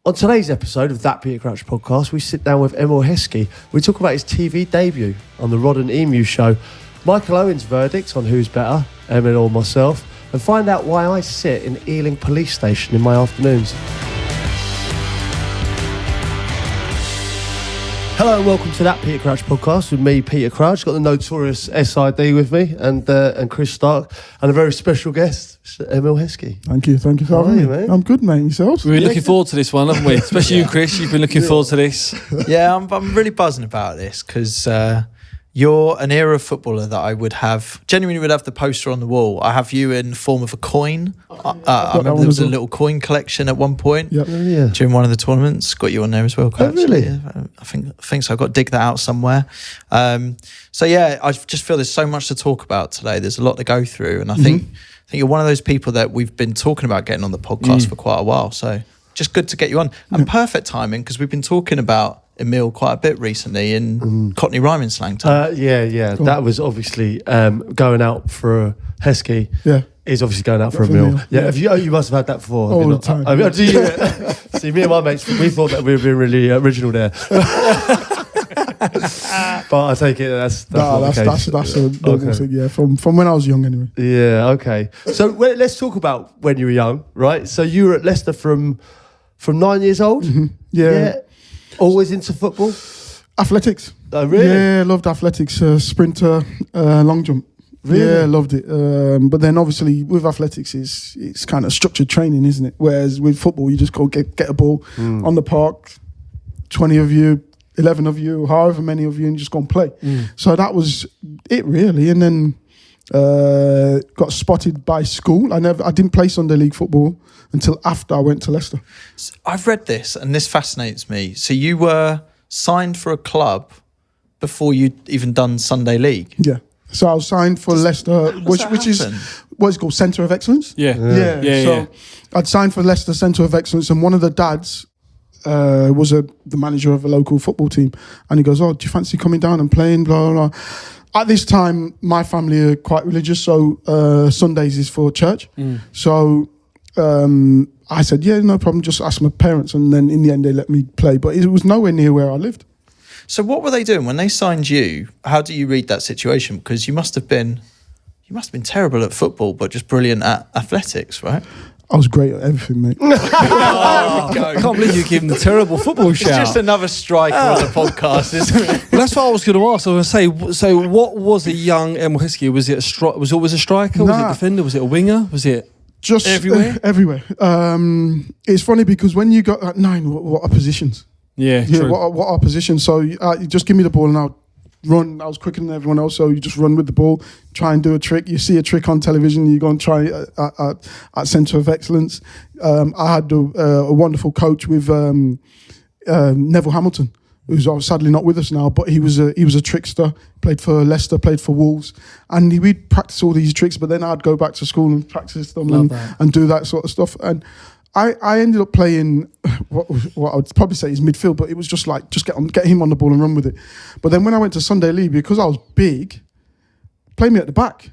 On today's episode of That Peter Crouch podcast, we sit down with Emile Heskey. We talk about his TV debut on the Rod and Emu show, Michael Owen's verdict on who's better, Emile or myself, and find out why I sit in Ealing Police Station in my afternoons. Hello and welcome to That Peter Crouch podcast with me, Peter Crouch. Got the notorious SID with me and Chris Stark and a very special guest, Emile Heskey. Thank you for having me, mate. I'm good, mate. Yourselves? We've been looking forward to this one, haven't we? Especially you, Chris. You've been looking forward to this. Yeah, I'm really buzzing about this because you're an era footballer that I genuinely would have the poster on the wall. I have you in the form of a coin. I remember there was a little coin collection at one point during one of the tournaments. Got you on there as well, Coach. Oh, really? Yeah, I think so. I've got to dig that out somewhere. So yeah, I just feel there's so much to talk about today. There's a lot to go through, and I think you're one of those people that we've been talking about getting on the podcast for quite a while. So just good to get you on, and perfect timing because we've been talking about Emile quite a bit recently in Cockney rhyming slang time. Cool. That was obviously going out for Heskey. Yeah. Is obviously going out for Emile. Yeah. You must have had that before. All the time. I mean, do you, see, me and my mates, we thought that we were being really original there. But I take it that's a normal thing, yeah, from when I was young anyway. Yeah, okay. So let's talk about when you were young, right? So you were at Leicester from 9 years old? Mm-hmm. Yeah. Always into football? Athletics. Oh, really? Yeah, loved athletics, sprinter, long jump. Really? Yeah, loved it. But then obviously with athletics, it's kind of structured training, isn't it? Whereas with football, you just go get a ball on the park, 20 of you, 11 of you, however many of you, and just go and play. So that was it really. And then got spotted by school. I didn't play Sunday league football until after I went to Leicester. I've read this and this fascinates me. So you were signed for a club before you'd even done Sunday league? Yeah. So I was signed for Leicester, which is what is called Centre of Excellence. Yeah. I'd signed for Leicester Centre of Excellence, and one of the dads was the manager of a local football team, and he goes, "Oh, do you fancy coming down and playing?" Blah blah blah. At this time, my family are quite religious, so Sundays is for church. So I said, "Yeah, no problem. Just ask my parents," and then in the end, they let me play. But it was nowhere near where I lived. So what were they doing when they signed you? How do you read that situation? Because you must have been terrible at football, but just brilliant at athletics, right? I was great at everything, mate. I can't believe you gave him the terrible football shout. It's just another striker on the podcast, isn't it? Well, that's what I was going to ask. I was going to say, so what was a young Emile Heskey? Was it was it always a striker? Was it a defender? Was it a winger? Was it just everywhere? Everywhere. It's funny because when you got at 9, what are positions? Yeah, true. What are positions? So you just give me the ball and I'll run. I was quicker than everyone else, so you just run with the ball, try and do a trick. You see a trick on television, you go and try it at Centre of Excellence. I had a wonderful coach with Neville Hamilton, who's sadly not with us now, but he was a trickster, played for Leicester, played for Wolves, and we'd practice all these tricks, but then I'd go back to school and practice them and do that sort of stuff. And I ended up playing what I would probably say is midfield, but it was just like, just get him on the ball and run with it. But then when I went to Sunday League, because I was big, play me at the back.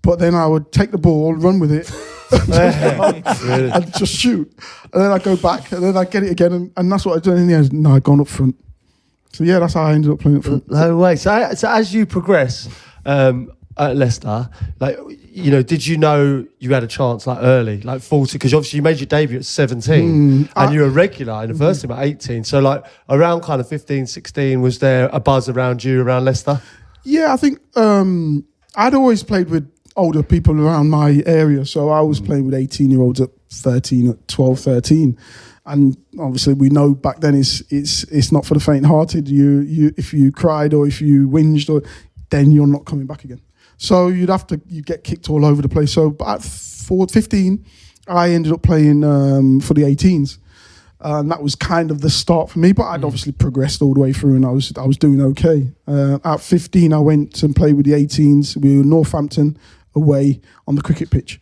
But then I would take the ball, run with it, and just shoot. And then I'd go back, and then I'd get it again, and that's what I did. And in the end, no, I'd gone up front. So yeah, that's how I ended up playing up front. No way. So as you progress at Leicester, like, you know, did you know you had a chance like early, like 40? Because obviously you made your debut at 17 and you were a regular in the first team at 18. So like around kind of 15, 16, was there a buzz around you around Leicester? Yeah, I think I'd always played with older people around my area. So I was playing with 18-year-olds at 12, 13. And obviously we know back then it's not for the faint-hearted. You if you cried or if you whinged, then you're not coming back again. So you get kicked all over the place. So at 15, I ended up playing for the 18s. And that was kind of the start for me, but I'd obviously progressed all the way through and I was doing okay. At 15, I went and played with the 18s. We were Northampton away on the cricket pitch.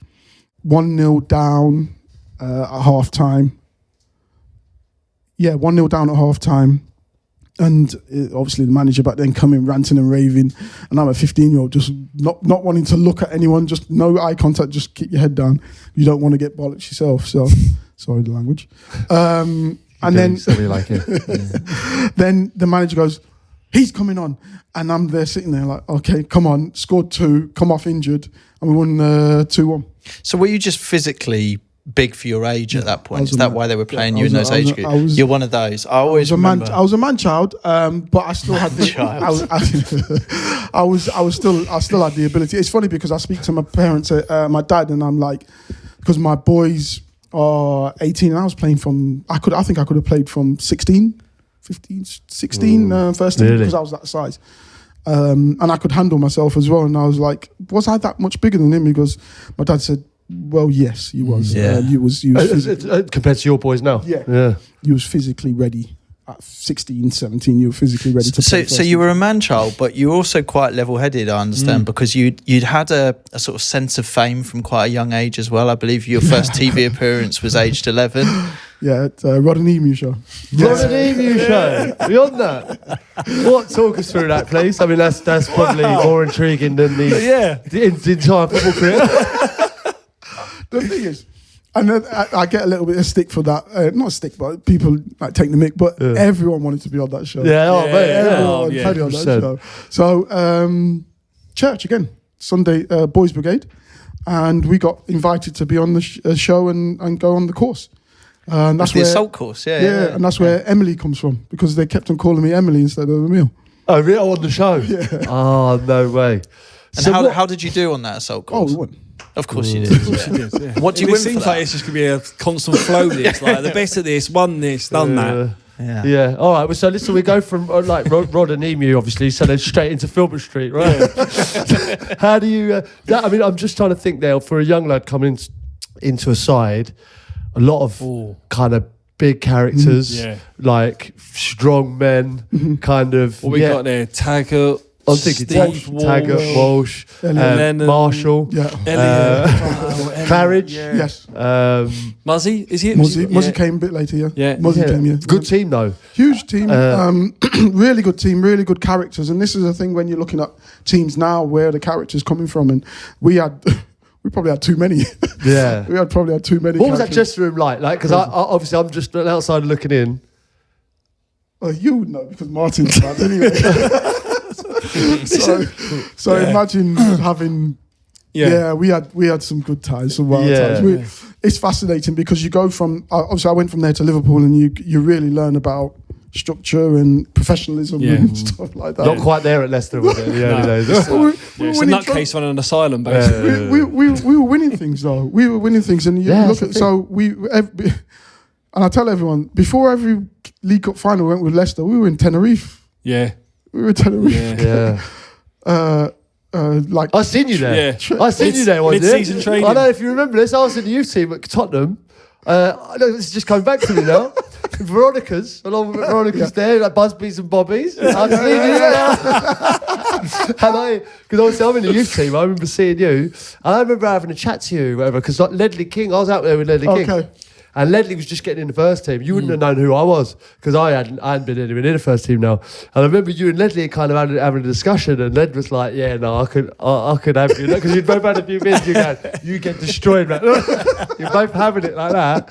1-0 down at half-time. Yeah, 1-0 down at half-time. And obviously the manager back then coming ranting and raving, and I'm a 15-year-old just not wanting to look at anyone, just no eye contact, just keep your head down. You don't want to get bollocks yourself, so sorry the language. And then something like it. then the manager goes, he's coming on. And I'm there sitting there like, okay, come on, scored 2, come off injured, and we won 2-1. So were you just physically big for your age at that point? Is that why they were playing you in those age groups? You're one of those. I always remember. I was a man child, but I still had the I still had the ability. It's funny because I speak to my parents, my dad, and I'm like, because my boys are 18 and I was playing from, I think I could have played from 16, 15, 16 first team, because I was that size. And I could handle myself as well. And I was like, was I that much bigger than him? Because my dad said, well, yes, you was. You was compared to your boys now. Yeah. You was physically ready. At 16, 17, you were physically ready to play. So you were a man-child, but you were also quite level-headed, I understand, because you'd had a sort of sense of fame from quite a young age as well. I believe your first TV appearance was aged 11. Yeah, at Rod and Emu show. Rod and Emu show. Beyond that, talk us through that, please. I mean, that's probably more intriguing than the entire football career. The thing is, and then I get a little bit of stick for that. Not stick, but people like take the mick. But everyone wanted to be on that show. Everyone wanted to be on that show. So church again, Sunday Boys Brigade, and we got invited to be on the show and go on the course. And that's the where, assault course, and that's where Emily comes from, because they kept on calling me Emily instead of Emile. Oh, really? On the show? Yeah. Oh, no way. And so how did you do on that assault course? Oh, we won. Of course you did. What do you win for that? It seems like it's just going to be a constant flow. This, like the best of this, won this, done that. Yeah. All right. Well, so listen, we go from like Rod and Emu, obviously, so then straight into Filbert Street, right? How do you? I mean, I'm just trying to think now, for a young lad coming into a side, a lot of kind of big characters, like strong men, kind of. What we got there? Taggart. I'm thinking Taggart, Walsh, Marshall, Claridge. Yes. Muzzy, is he? Muzzy came a bit later, Muzzy came, Good team, though. Huge team. Really good team, really good characters. And this is the thing when you're looking at teams now, where the characters coming from. And we probably had too many. Yeah. We probably had too many. What was that dressing room like? Because obviously I'm just an outsider looking in. Oh, you would know, because Martin's bad anyway. So imagine having we had some good times, some wild times. It's fascinating because you go from obviously I went from there to Liverpool, and you really learn about structure and professionalism and stuff like that. Not quite there at Leicester, was it? In the early days. It's a nutcase on an asylum, basically. We were winning things though. We were winning things, and you look at and I tell everyone, before every League Cup final we went with Leicester, we were in Tenerife. Yeah. We were in Tenerife. Yeah. Like I seen you there. Yeah. I seen you there one year. Mid-season training. I know if you remember this. I was in the youth team at Tottenham. I know this is just coming back to me now. Veronica's, along with Veronica's there, like Busby's and Bobby's. I've seen you there. And because obviously I'm in the youth team, I remember seeing you. And I remember having a chat to you, whatever, because like Ledley King, I was out there with Ledley King. And Ledley was just getting in the first team. You wouldn't have known who I was, because I hadn't been anywhere in the first team now. And I remember you and Ledley kind of having a discussion, and Led was like, "Yeah, no, I could have you," because you'd both had a few minutes. You get destroyed, man. You're both having it like that.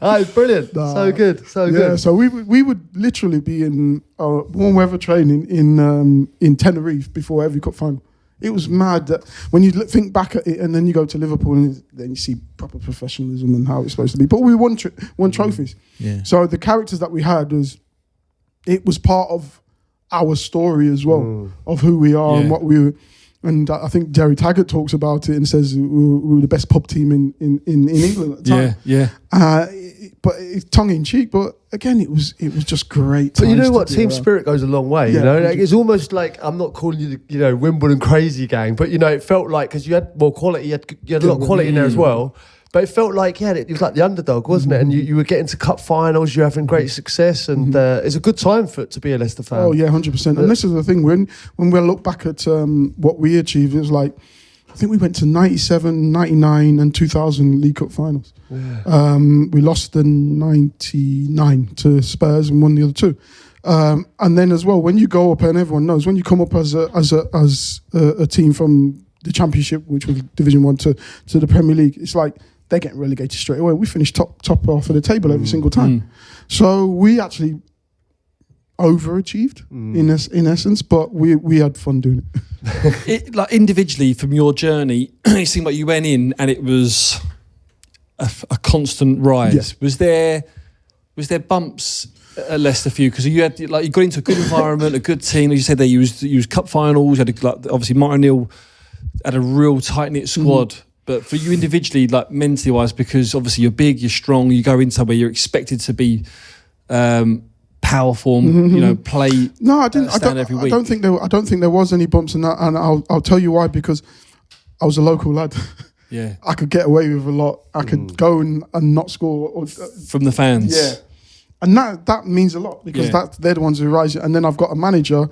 Oh, it's brilliant. So good, so good. Yeah, so we would literally be in warm weather training in Tenerife before every cup final. It was mad that when you think back at it, and then you go to Liverpool, and then you see proper professionalism and how it's supposed to be. But we won trophies. Yeah. So the characters that we had was part of our story as well, of who we are and what we were. And I think Jerry Taggart talks about it and says we were the best pub team in England at the time. Yeah. But it's tongue in cheek. But again, it was just great. But you know what? Team spirit goes a long way. You know, like, it's almost like, I'm not calling you the Wimbledon crazy gang, but it felt like, because you had more quality, you had a lot of quality in there as well. But it felt like it was like the underdog, wasn't it? And you were getting to cup finals, you're having great success, and it's a good time to be a Leicester fan. Oh yeah, 100%. And this is the thing, when we look back at what we achieved, it was like, I think we went to 97, 99 and 2000 League Cup finals. Yeah. We lost in 99 to Spurs and won the other two. And then as well, when you go up, and everyone knows, when you come up as a team from the Championship, which was Division 1 to the Premier League, it's like they're getting relegated straight away. We finished top half of the table every single time. So we actually overachieved in essence, but we had fun doing it. Like individually from your journey, it seemed like you went in and it was a constant rise. Yeah. Was there bumps at Leicester for you? Because you got into a good environment, a good team. As you said, you used cup finals. You had obviously Martin O'Neill had a real tight knit squad. But for you individually, like mentally wise, because obviously you're big, you're strong, you go in somewhere, you're expected to be powerful, play. No, I didn't. Every week. I don't think there was any bumps in that, and I'll tell you why. Because I was a local lad. Yeah, I could get away with a lot. I could go and not score from the fans. Yeah, and that means a lot because they're the ones who rise it. And then I've got a manager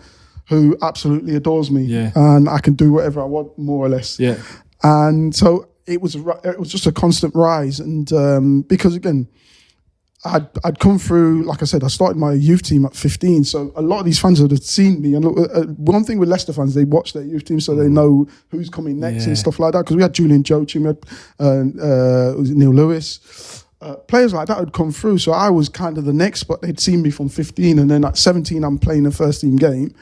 who absolutely adores me, and I can do whatever I want, more or less. Yeah, and so it was just a constant rise, and because again, I'd come through, like I said, I started my youth team at 15, so a lot of these fans had seen me. And one thing with Leicester fans, they watch their youth team, so they know who's coming next and stuff like that. Because we had Julian Joachim, we had was it Neil Lewis, players like that had come through. So I was kind of the next, but they'd seen me from 15, and then at 17, I'm playing a first team game.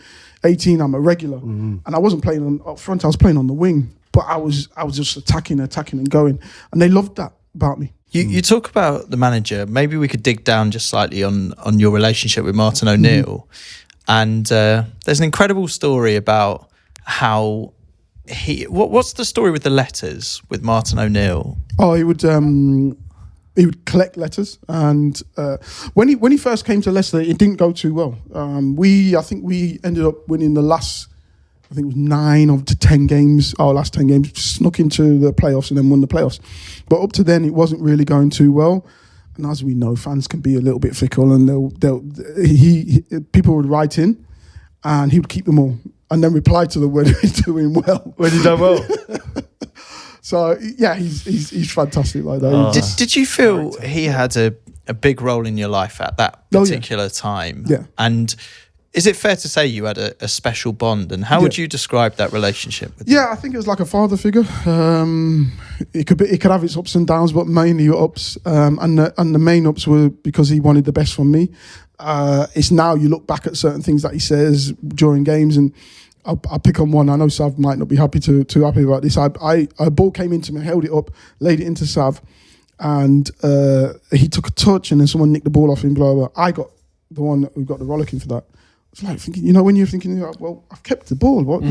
18, I'm a regular, and I wasn't playing up front. I was playing on the wing, but I was just attacking and going, and they loved that about me. You talk about the manager. Maybe we could dig down just slightly on your relationship with Martin O'Neill. And there's an incredible story about how what's the story with the letters with Martin O'Neill? Oh, he would collect letters, and when he first came to Leicester, it didn't go too well. I think we ended up winning the last, I think it was 9 of the 10 games, our last 10 games, snuck into the playoffs and then won the playoffs. But up to then, it wasn't really going too well. And as we know, fans can be a little bit fickle, and people would write in, and he would keep them all, and then reply to them when he's doing well. When he's done well. So yeah, he's fantastic like that. Did you feel he had a big role in your life at that particular time? Yeah. And is it fair to say you had a special bond? And how would you describe that relationship with him? I think it was like a father figure. It could have its ups and downs, but mainly ups. And the main ups were because he wanted the best from me. It's now you look back at certain things that he says during games, and I'll pick on one. I know Sav might not be happy happy about this. A ball came into me, held it up, laid it into Sav, and he took a touch, and then someone nicked the ball off him. Blah blah. I got the one who got the rollicking for that. It's like thinking, when you're thinking, well, I've kept the ball. What?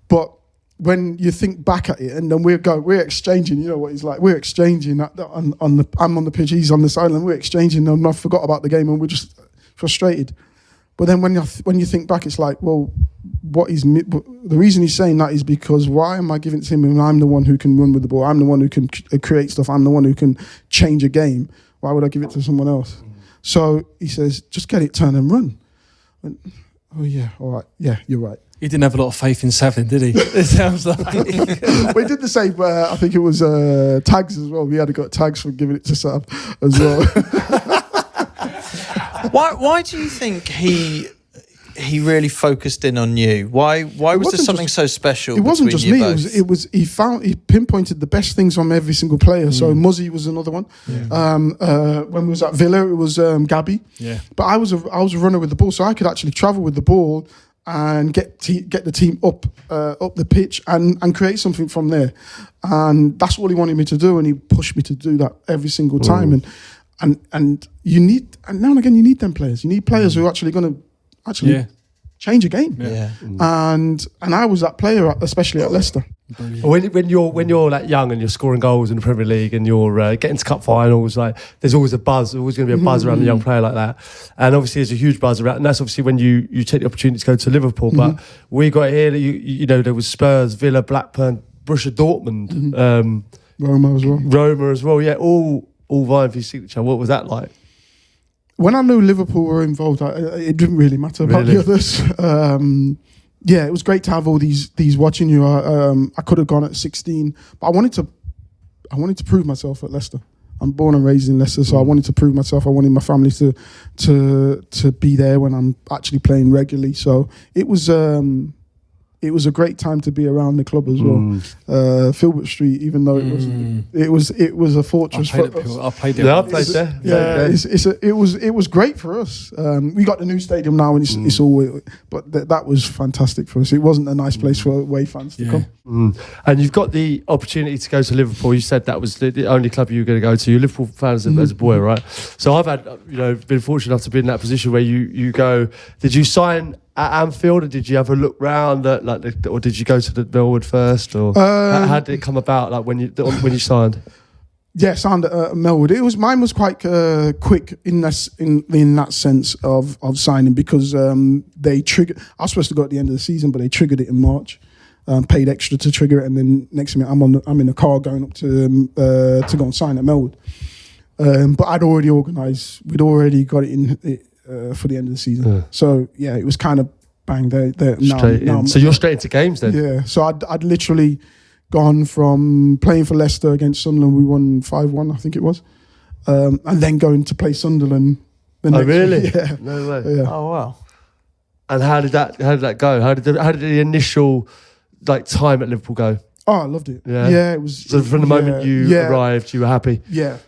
But when you think back at it, and then we're exchanging. You know what he's like. We're exchanging I'm on the pitch, he's on the sideline. We're exchanging, and I forgot about the game, and we're just frustrated. But then when you think back, it's like, well, the reason he's saying that is because why am I giving it to him when I'm the one who can run with the ball? I'm the one who can create stuff. I'm the one who can change a game. Why would I give it to someone else? So he says, just get it, turn and run. Oh yeah, all right. Yeah, you're right. He didn't have a lot of faith in Savin, did he? It sounds like. We did the same. I think it was tags as well. We had got tags for giving it to Sav as well. Why do you think he really focused in on you? Why was there something so special? It wasn't just me. He pinpointed the best things on every single player. So Muzzy was another one. Yeah. When we was at Villa, it was Gabby. Yeah. But I was a runner with the ball, so I could actually travel with the ball and get the team up the pitch and create something from there. And that's what he wanted me to do, and he pushed me to do that every single time. And you need, and now and again, you need them players. You need players who are actually going to change a game. Yeah. And I was that player, especially at Leicester. When you're like young and you're scoring goals in the Premier League and you're getting to cup finals, like there's always a buzz. There's always going to be a buzz around a young player like that. And obviously there's a huge buzz around, and that's obviously when you take the opportunity to go to Liverpool. But we got here that you know there was Spurs, Villa, Blackburn, Borussia Dortmund, Roma as well. Yeah, all vying for your signature. What was that like? When I knew Liverpool were involved, it didn't really matter about the others. It was great to have all these watching you. I could have gone at 16, but I wanted to prove myself at Leicester. I'm born and raised in Leicester, so I wanted to prove myself. I wanted my family to be there when I'm actually playing regularly. So it was it was a great time to be around the club as well. Filbert Street, even though it was a fortress for us. I played there. Yeah, I played there. Yeah, it was great for us. We got the new stadium now, and it's all. But that was fantastic for us. It wasn't a nice place for away fans to come. And you've got the opportunity to go to Liverpool. You said that was the only club you were going to go to. You're a Liverpool fan as a boy, right? So I've had, been fortunate enough to be in that position where you go. Did you sign at Anfield, or did you have a look round or did you go to the Millwood first, or how did it come about? Like when you signed? Yeah, signed at Melwood. Mine was quite quick in that sense of signing, because they triggered. I was supposed to go at the end of the season, but they triggered it in March. Paid extra to trigger it, and then next minute I'm in a car going up to go and sign at Melwood. But I'd already organised. We'd already got it in for the end of the season. So yeah, it was kind of bang there. Now, so you're straight into games then? Yeah. So I'd literally gone from playing for Leicester against Sunderland. We won 5-1, I think it was, and then going to play Sunderland. Oh really? Yeah. No way. Yeah. Oh wow. And how did that go? How did the initial time at Liverpool go? Oh, I loved it. Yeah, it was. So from the moment you arrived, you were happy. Yeah,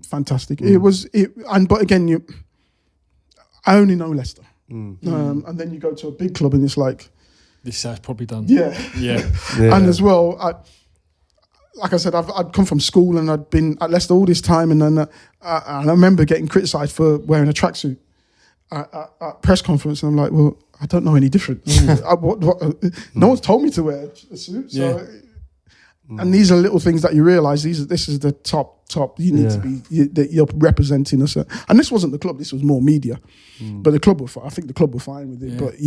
fantastic. But again, I only know Leicester, and then you go to a big club, and it's like, this is probably done. Yeah. And as well, like I said, I'd come from school and I'd been at Leicester all this time, and then I remember getting criticised for wearing a tracksuit at press conference, and I'm like, well, I don't know any different. No one's told me to wear a suit. So, and these are little things that you realise. This is the top. You need to be that you're representing us. And this wasn't the club. This was more media. But the club I think the club were fine with it. But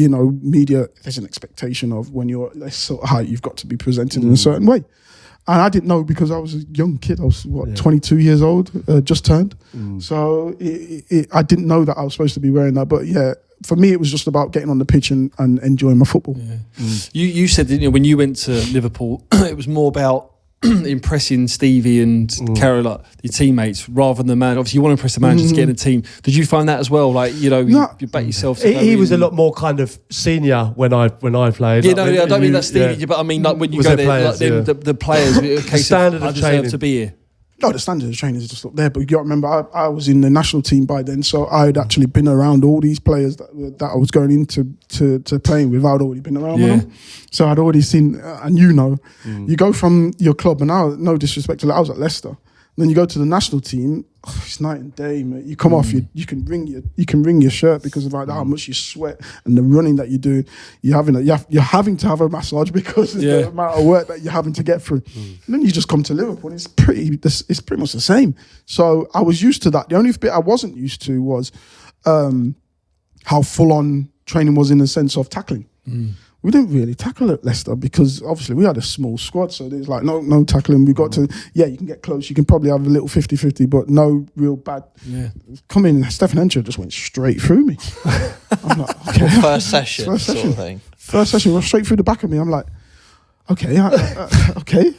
media, there's an expectation of when you're this sort of height, you've got to be presented in a certain way. And I didn't know, because I was a young kid. I was 22 years old, just turned. So I didn't know that I was supposed to be wearing that. But yeah, for me, it was just about getting on the pitch and enjoying my football. Yeah. You said that when you went to Liverpool, it was more about impressing Stevie and Carol, your teammates, rather than the man. Obviously, you want to impress the manager to get in a team. Did you find that as well? You back yourself. He was a lot more kind of senior when I played. Yeah, I don't mean that Stevie, but I mean when you go there, players, the players. The standard of training to be here. No, the standard of training is just up there. But you got to remember, I was in the national team by then, so I had actually been around all these players that I was going into to playing with. I'd already been around with them, so I'd already seen. And you go from your club, and no disrespect to, I was at Leicester. Then you go to the national team. It's night and day, mate. You come off, you can wring your shirt because of how much you sweat and the running that you do. You're having to have a massage because of the amount of work that you're having to get through. And then you just come to Liverpool, and it's pretty much the same. So I was used to that. The only bit I wasn't used to was how full on training was in the sense of tackling. We didn't really tackle at Leicester because obviously we had a small squad, so there's no tackling. We got to, you can get close, you can probably have a little 50-50, but no real bad. Come in, Stefan Hencher just went straight through me. I'm like, okay. First session sort of thing. First session, went straight through the back of me. I'm like, okay, okay.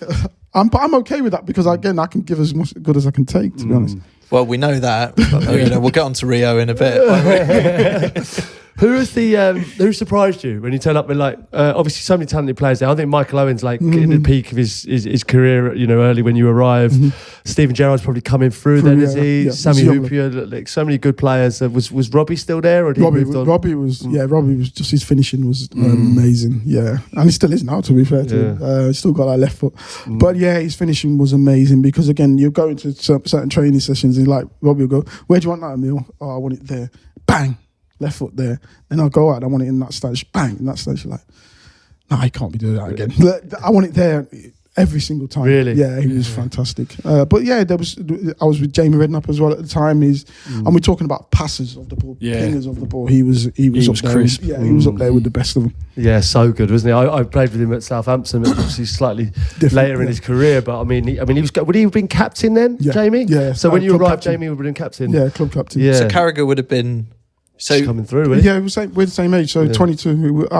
But I'm okay with that because, again, I can give as much good as I can take, to be honest. Well, we know that. But, we'll get on to Rio in a bit. Who surprised you when you turn up with obviously so many talented players there? I think Michael Owen's getting the peak of his career, early when you arrived. Stephen Gerrard's probably coming through then, is he? Yeah. Sammy Hoopier, so many good players. Was Robbie still there, or did he moved on? Robbie was just his finishing was amazing, and he still is now, to be fair to him. He's still got that left foot, but his finishing was amazing because again, you go into certain training sessions and Robbie will go, "Where do you want that, Emile?" "Oh, I want it there." Bang. Left foot there. Then I'll go out, I want it in that stage. Bang, in that stage. You're like, no, I can't be doing that again. I want it there every single time. Really? Yeah, he was fantastic. But I was with Jamie Redknapp as well at the time. And we're talking about passers of the ball, pingers of the ball. He was up there. Crisp. He was up there with the best of them. Yeah, so good, wasn't he? I played with him at Southampton, obviously slightly later in his career, but he was. Would he have been captain then, Jamie? Yeah. So when you arrived, Jamie would have been captain. Yeah, club captain. Yeah. So Carragher would have been. So coming through, really? Yeah, we're the same age. So 22. I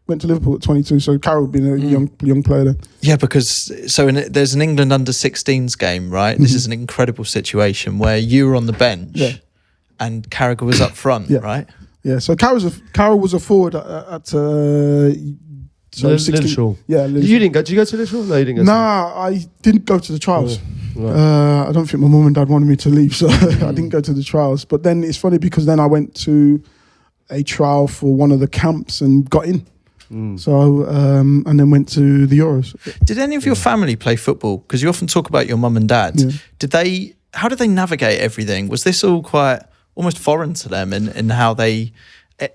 went to Liverpool at 22. So Carroll would be a young player then. Yeah, because there's an England under-16s game, right? This is an incredible situation where you were on the bench and Carragher was up front, right? Yeah. So Carroll was a forward at So 16, Liverpool. Yeah, Liverpool. You didn't go. Did you go to Liverpool? No, you didn't go. Nah, I didn't go to the trials. Right. I don't think my mum and dad wanted me to leave, so I didn't go to the trials. But then it's funny because then I went to a trial for one of the camps and got in. So and then went to the Euros. Did any of your family play football? Because you often talk about your mum and dad. Yeah. How did they navigate everything? Was this all quite almost foreign to them in how they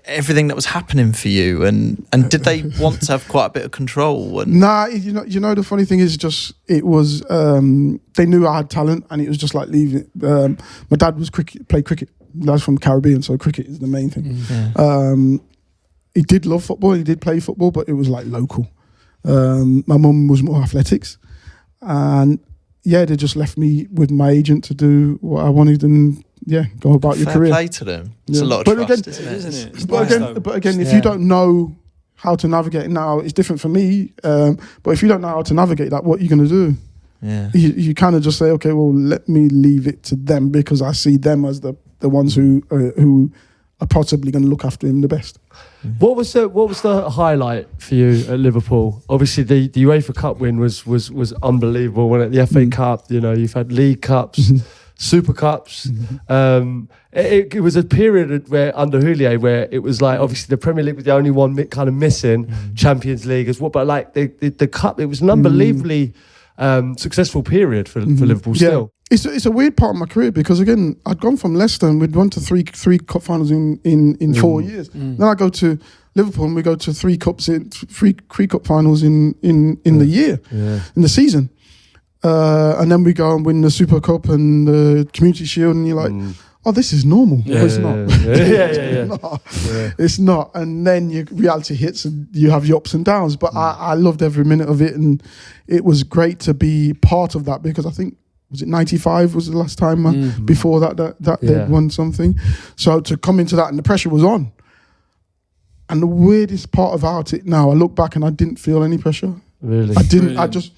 everything that was happening for you? And did they want to have quite a bit of control? And Nah, you know the funny thing is just it was they knew I had talent and it was just like leaving. My dad was played cricket. That's from the Caribbean, so cricket is the main thing. He did love football. He did play football, but it was like local. My mum was more athletics, and they just left me with my agent to do what I wanted and go about your fair career. play to them. It's a lot of trust, isn't it? But again, if you don't know how to navigate it now, it's different for me. But if you don't know how to navigate that, what are you going to do? Yeah, you kind of just say, okay, well, let me leave it to them because I see them as the ones who are possibly going to look after him the best. What was the highlight for you at Liverpool? Obviously, the UEFA Cup win was unbelievable. When at the FA Cup, you've had League Cups, Super Cups. It was a period where under Houllier, where it was like obviously the Premier League was the only one kind of missing, Champions League as well. But like the Cup, it was an unbelievably successful period for Liverpool still. It's a weird part of my career because again I'd gone from Leicester and we'd won to three cup finals in 4 years. Then I go to Liverpool and we go to three cup finals in the year, in the season, and then we go and win the Super Cup and the Community Shield and you're like, oh, this is normal. It's not. It's not. And then your reality hits and you have your ups and downs. But I loved every minute of it and it was great to be part of that because I think was it 95 was the last time before that they'd won something. So to come into that and the pressure was on. And the weirdest part about it now, I look back and I didn't feel any pressure. Really? I didn't. Brilliant. I just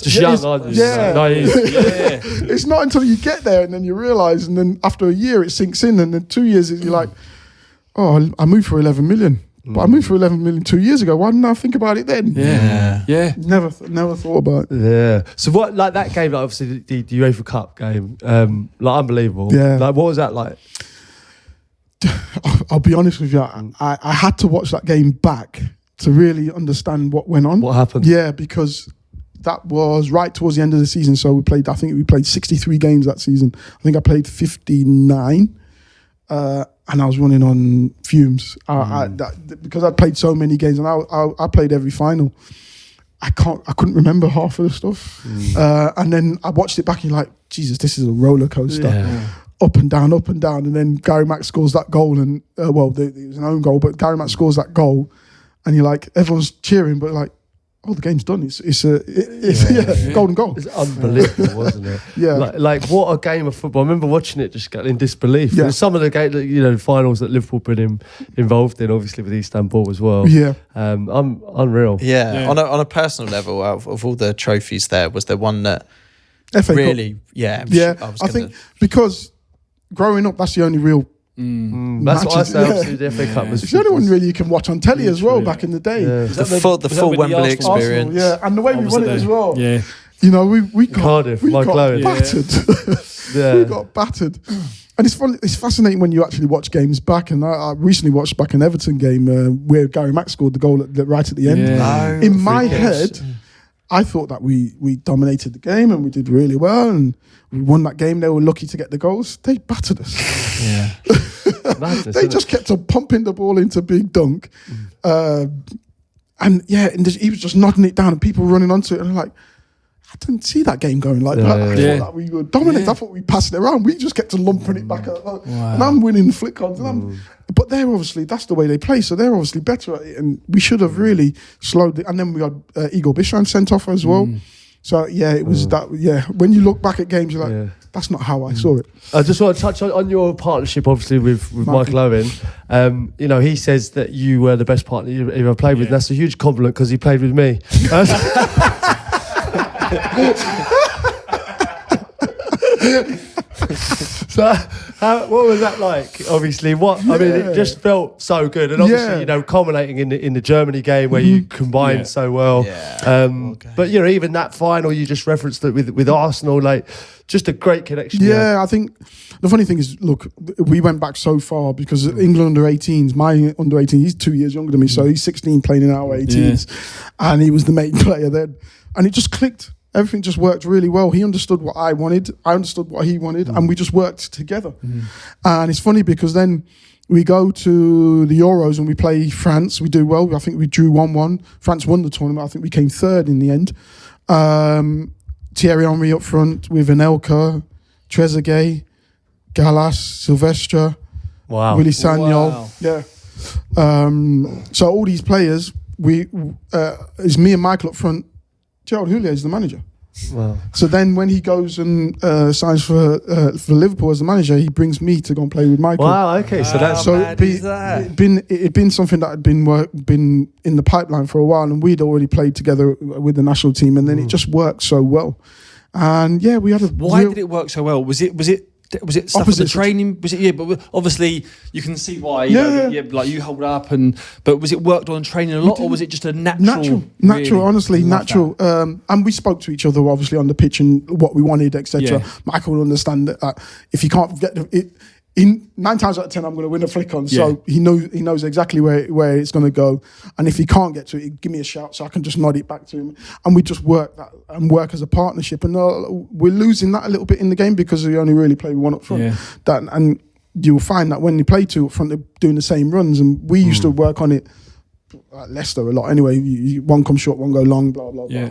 young, aren't you? Naive. It's not until you get there and then you realise, and then after a year it sinks in, and then 2 years you're like, oh, I moved for 11 million. But I moved for 11 million 2 years ago. Why didn't I think about it then? Yeah. Never thought about it. Yeah. So what, like that game, like obviously the UEFA Cup game, like unbelievable. Yeah. Like what was that like? I'll be honest with you. I had to watch that game back to really understand what went on. What happened? Yeah, because that was right towards the end of the season. So we played 63 games that season. I think I played 59. And I was running on fumes because I'd played so many games and I played every final. I couldn't remember half of the stuff. And then I watched it back and you're like, Jesus, this is a roller coaster. Yeah. Up and down. And then Gary Mack scores that goal and, it was an own goal, but Gary Mack scores that goal and you're like, everyone's cheering, but like, oh, the game's done. It's golden goal. It's unbelievable, wasn't it? Yeah. Like what a game of football. I remember watching it just in disbelief. Yeah. Some of the game, finals that Liverpool been involved in, obviously with Istanbul as well. Yeah. Unreal. Yeah. On a personal level, of all the trophies there, was there one that FA really, Cup. yeah. I think because growing up, that's the only real. That's what I say. Obviously, the FA Cup was. It's the only one really you can watch on telly as well. Back in the day, the full Wembley experience. Arsenal, and the way we won it as well. Yeah, we got Cardiff, we Michael got Owen. battered. We got battered. And it's fun. It's fascinating when you actually watch games back. And I recently watched back an Everton game where Gary Mack scored the goal right at the end. Yeah. In my head, I thought that we dominated the game and we did really well and we won that game. They were lucky to get the goals. They battered us. Yeah. Madness, they just kept on pumping the ball into big dunk. And he was just nodding it down and people running onto it. And I'm like, I didn't see that game going like that. I thought that we were dominant. I thought we passed it around. We just kept on lumping it back. And I'm winning the flick-ons. But they're obviously, that's the way they play. So they're obviously better at it. And we should have really slowed it. And then we got Igor Bishan sent off as well. So, it was that. Yeah, when you look back at games, you're like, that's not how I saw it. I just want to touch on your partnership, obviously, with Michael Owen. He says that you were the best partner you've ever played with. And that's a huge compliment because he played with me. So What was that like? Obviously, I mean, it just felt so good, and obviously, culminating in the Germany game where you combined so well. Yeah. But even that final you just referenced it with Arsenal, like just a great connection. Yeah, I think the funny thing is, look, we went back so far because England under 18s, my under 18, he's 2 years younger than me, so he's 16 playing in our 18s, and he was the main player then, and it just clicked. Everything just worked really well. He understood what I wanted, I understood what he wanted, and we just worked together. And it's funny because then we go to the Euros and we play France. We do well. I think we drew 1-1. France won the tournament. I think we came third in the end. Thierry Henry up front with Anelka, Trezeguet, Gallas, Silvestre, Willy Sagnol. Wow. Yeah. So all these players, it's me and Michael up front. Gerald Houllier is the manager. Wow. So then when he goes and signs for Liverpool as the manager, he brings me to go and play with Michael. Wow, okay. So that's it'd been something that had been in the pipeline for a while, and we'd already played together with the national team, and then it just worked so well. And we had Why did it work so well? Was it stuff with the training? Was it? Yeah, but obviously you can see why. Like you hold up, but was it worked on training a lot, or was it just a natural? Natural, honestly, natural. And we spoke to each other obviously on the pitch and what we wanted, etc. Yeah. Michael will understand that if you can't get it. In 9 times out of 10, I'm going to win a flick on. So he knows exactly where it's going to go. And if he can't get to it, give me a shout so I can just nod it back to him. And we just work as a partnership. And we're losing that a little bit in the game because we only really play with one up front. Yeah. And you'll find that when you play two up front, they're doing the same runs. And we used to work on it at Leicester a lot. Anyway, one comes short, one go long, blah, blah, blah. Yeah.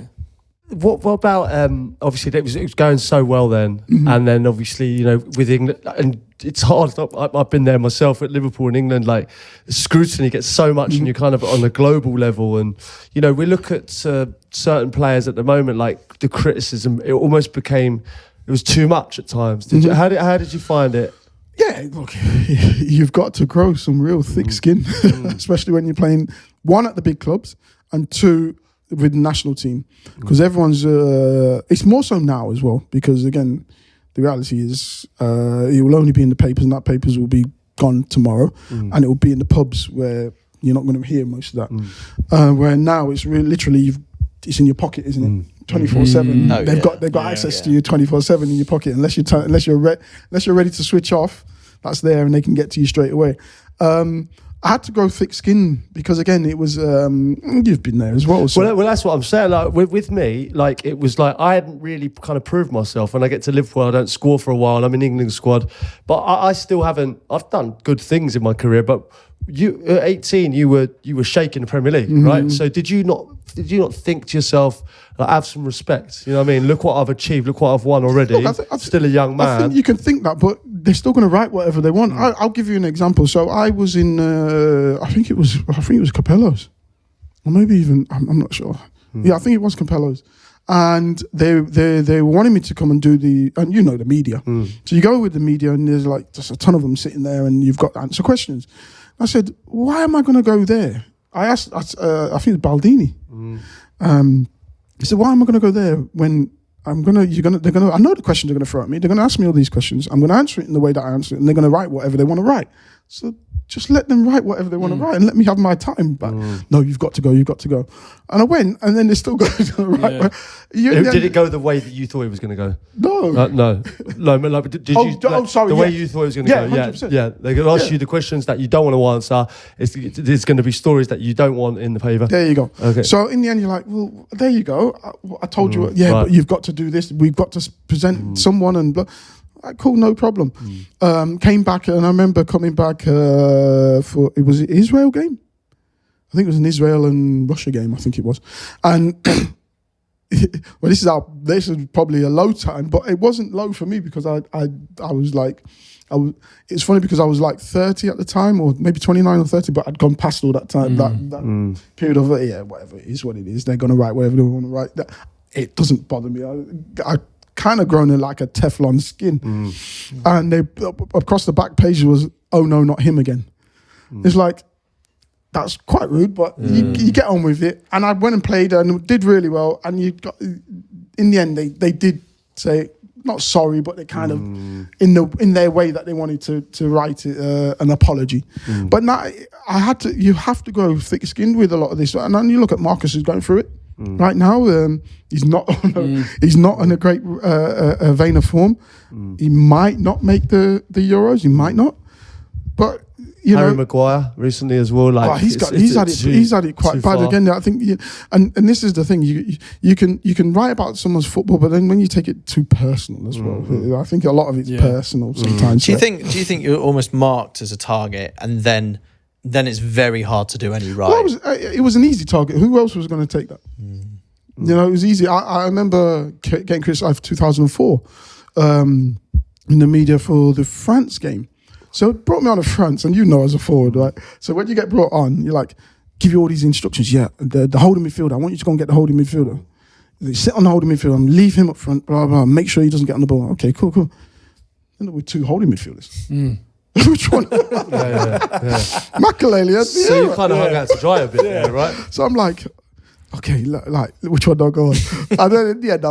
What about obviously it was going so well then, and then obviously with England, and it's hard. I've been there myself at Liverpool and England. Like scrutiny gets so much, and you're kind of on a global level. And we look at certain players at the moment, like the criticism. It almost became it was too much at times. How did you find it? Yeah, look, you've got to grow some real thick skin, especially when you're playing one at the big clubs and two with the national team, because everyone's it's more so now as well, because again the reality is it will only be in the papers, and that papers will be gone tomorrow, and it will be in the pubs where you're not going to hear most of that, where now it's literally it's in your pocket, isn't it? 24/7. They've got access to you 24/7 in your pocket, unless you're ready to switch off. That's there, and they can get to you straight away. I had to grow thick skin because again, it was you've been there as well. So. Well, that's what I'm saying. Like with me, like it was like I hadn't really kind of proved myself. When I get to Liverpool, I don't score for a while. I'm in England squad, but I still haven't. I've done good things in my career, but you at 18, you were shaking the Premier League, right? So did you not think to yourself, like, have some respect? You know what I mean? Look what I've achieved. Look what I've won already. Look, still a young man. I think you can think that, but they're still going to write whatever they want. I'll give you an example. So I was in, I think it was Capello's, or maybe even I'm not sure. Yeah, I think it was Capello's, and they wanted me to come and do the media. So you go with the media, and there's like just a ton of them sitting there, and you've got to answer questions. I said, why am I going to go there? I asked, I think it's Baldini. He said, why am I going to go there when I know the questions they're going to throw at me. They're going to ask me all these questions. I'm going to answer it in the way that I answer it, and they're going to write whatever they want to write. So just let them write whatever they want to write and let me have my time back. No, you've got to go. And I went, and then they're still going to write. Yeah. Did it go the way that you thought it was going to go? No. No. But did you? Sorry. The way you thought it was going to go. 100%. Yeah. They're going to ask you the questions that you don't want to answer. There's going to be stories that you don't want in the paper. There you go. Okay. So in the end, you're like, well, there you go. I told you, but you've got to do this. We've got to present someone and blah. Cool, no problem. Came back, and I remember coming back for it was an Israel game. I think it was an Israel and Russia game. I think it was, and well, this is probably a low time, but it wasn't low for me because I was like, it's funny because I was like 30 at the time, or maybe 29 or 30, but I'd gone past all that time, that period of whatever it is, what it is. They're going to write whatever they want to write. It doesn't bother me. I kind of grown in like a Teflon skin, and they across the back page was, oh no, not him again. It's like, that's quite rude, but you get on with it. And I went and played and did really well, and in the end they did say, not sorry, but they kind of in their way that they wanted to write an apology. But now you have to go thick-skinned with a lot of this. And then you look at Marcus, who's going through it right now. He's not in a great vein of form. He might not make the Euros. He might not. But Harry Maguire recently as well. Like he's had it quite bad again. I think, and this is the thing. You can write about someone's football, but then when you take it too personal as well, I think a lot of it's personal sometimes. Do you think you're almost marked as a target, and then it's very hard to do any right? Well, it was an easy target. Who else was going to take that? It was easy. I remember getting criticised for 2004 in the media for the France game. So it brought me on to France, and as a forward, right? So when you get brought on, you're like, give you all these instructions. Yeah, the holding midfielder, I want you to go and get the holding midfielder. You sit on the holding midfielder and leave him up front, blah, blah, make sure he doesn't get on the ball. Okay, cool. And then with 2 holding midfielders. Which one? Makaleli. So you kind of hung out to dry a bit there, right? So I'm like, okay, like which one do I go on? And then in the end,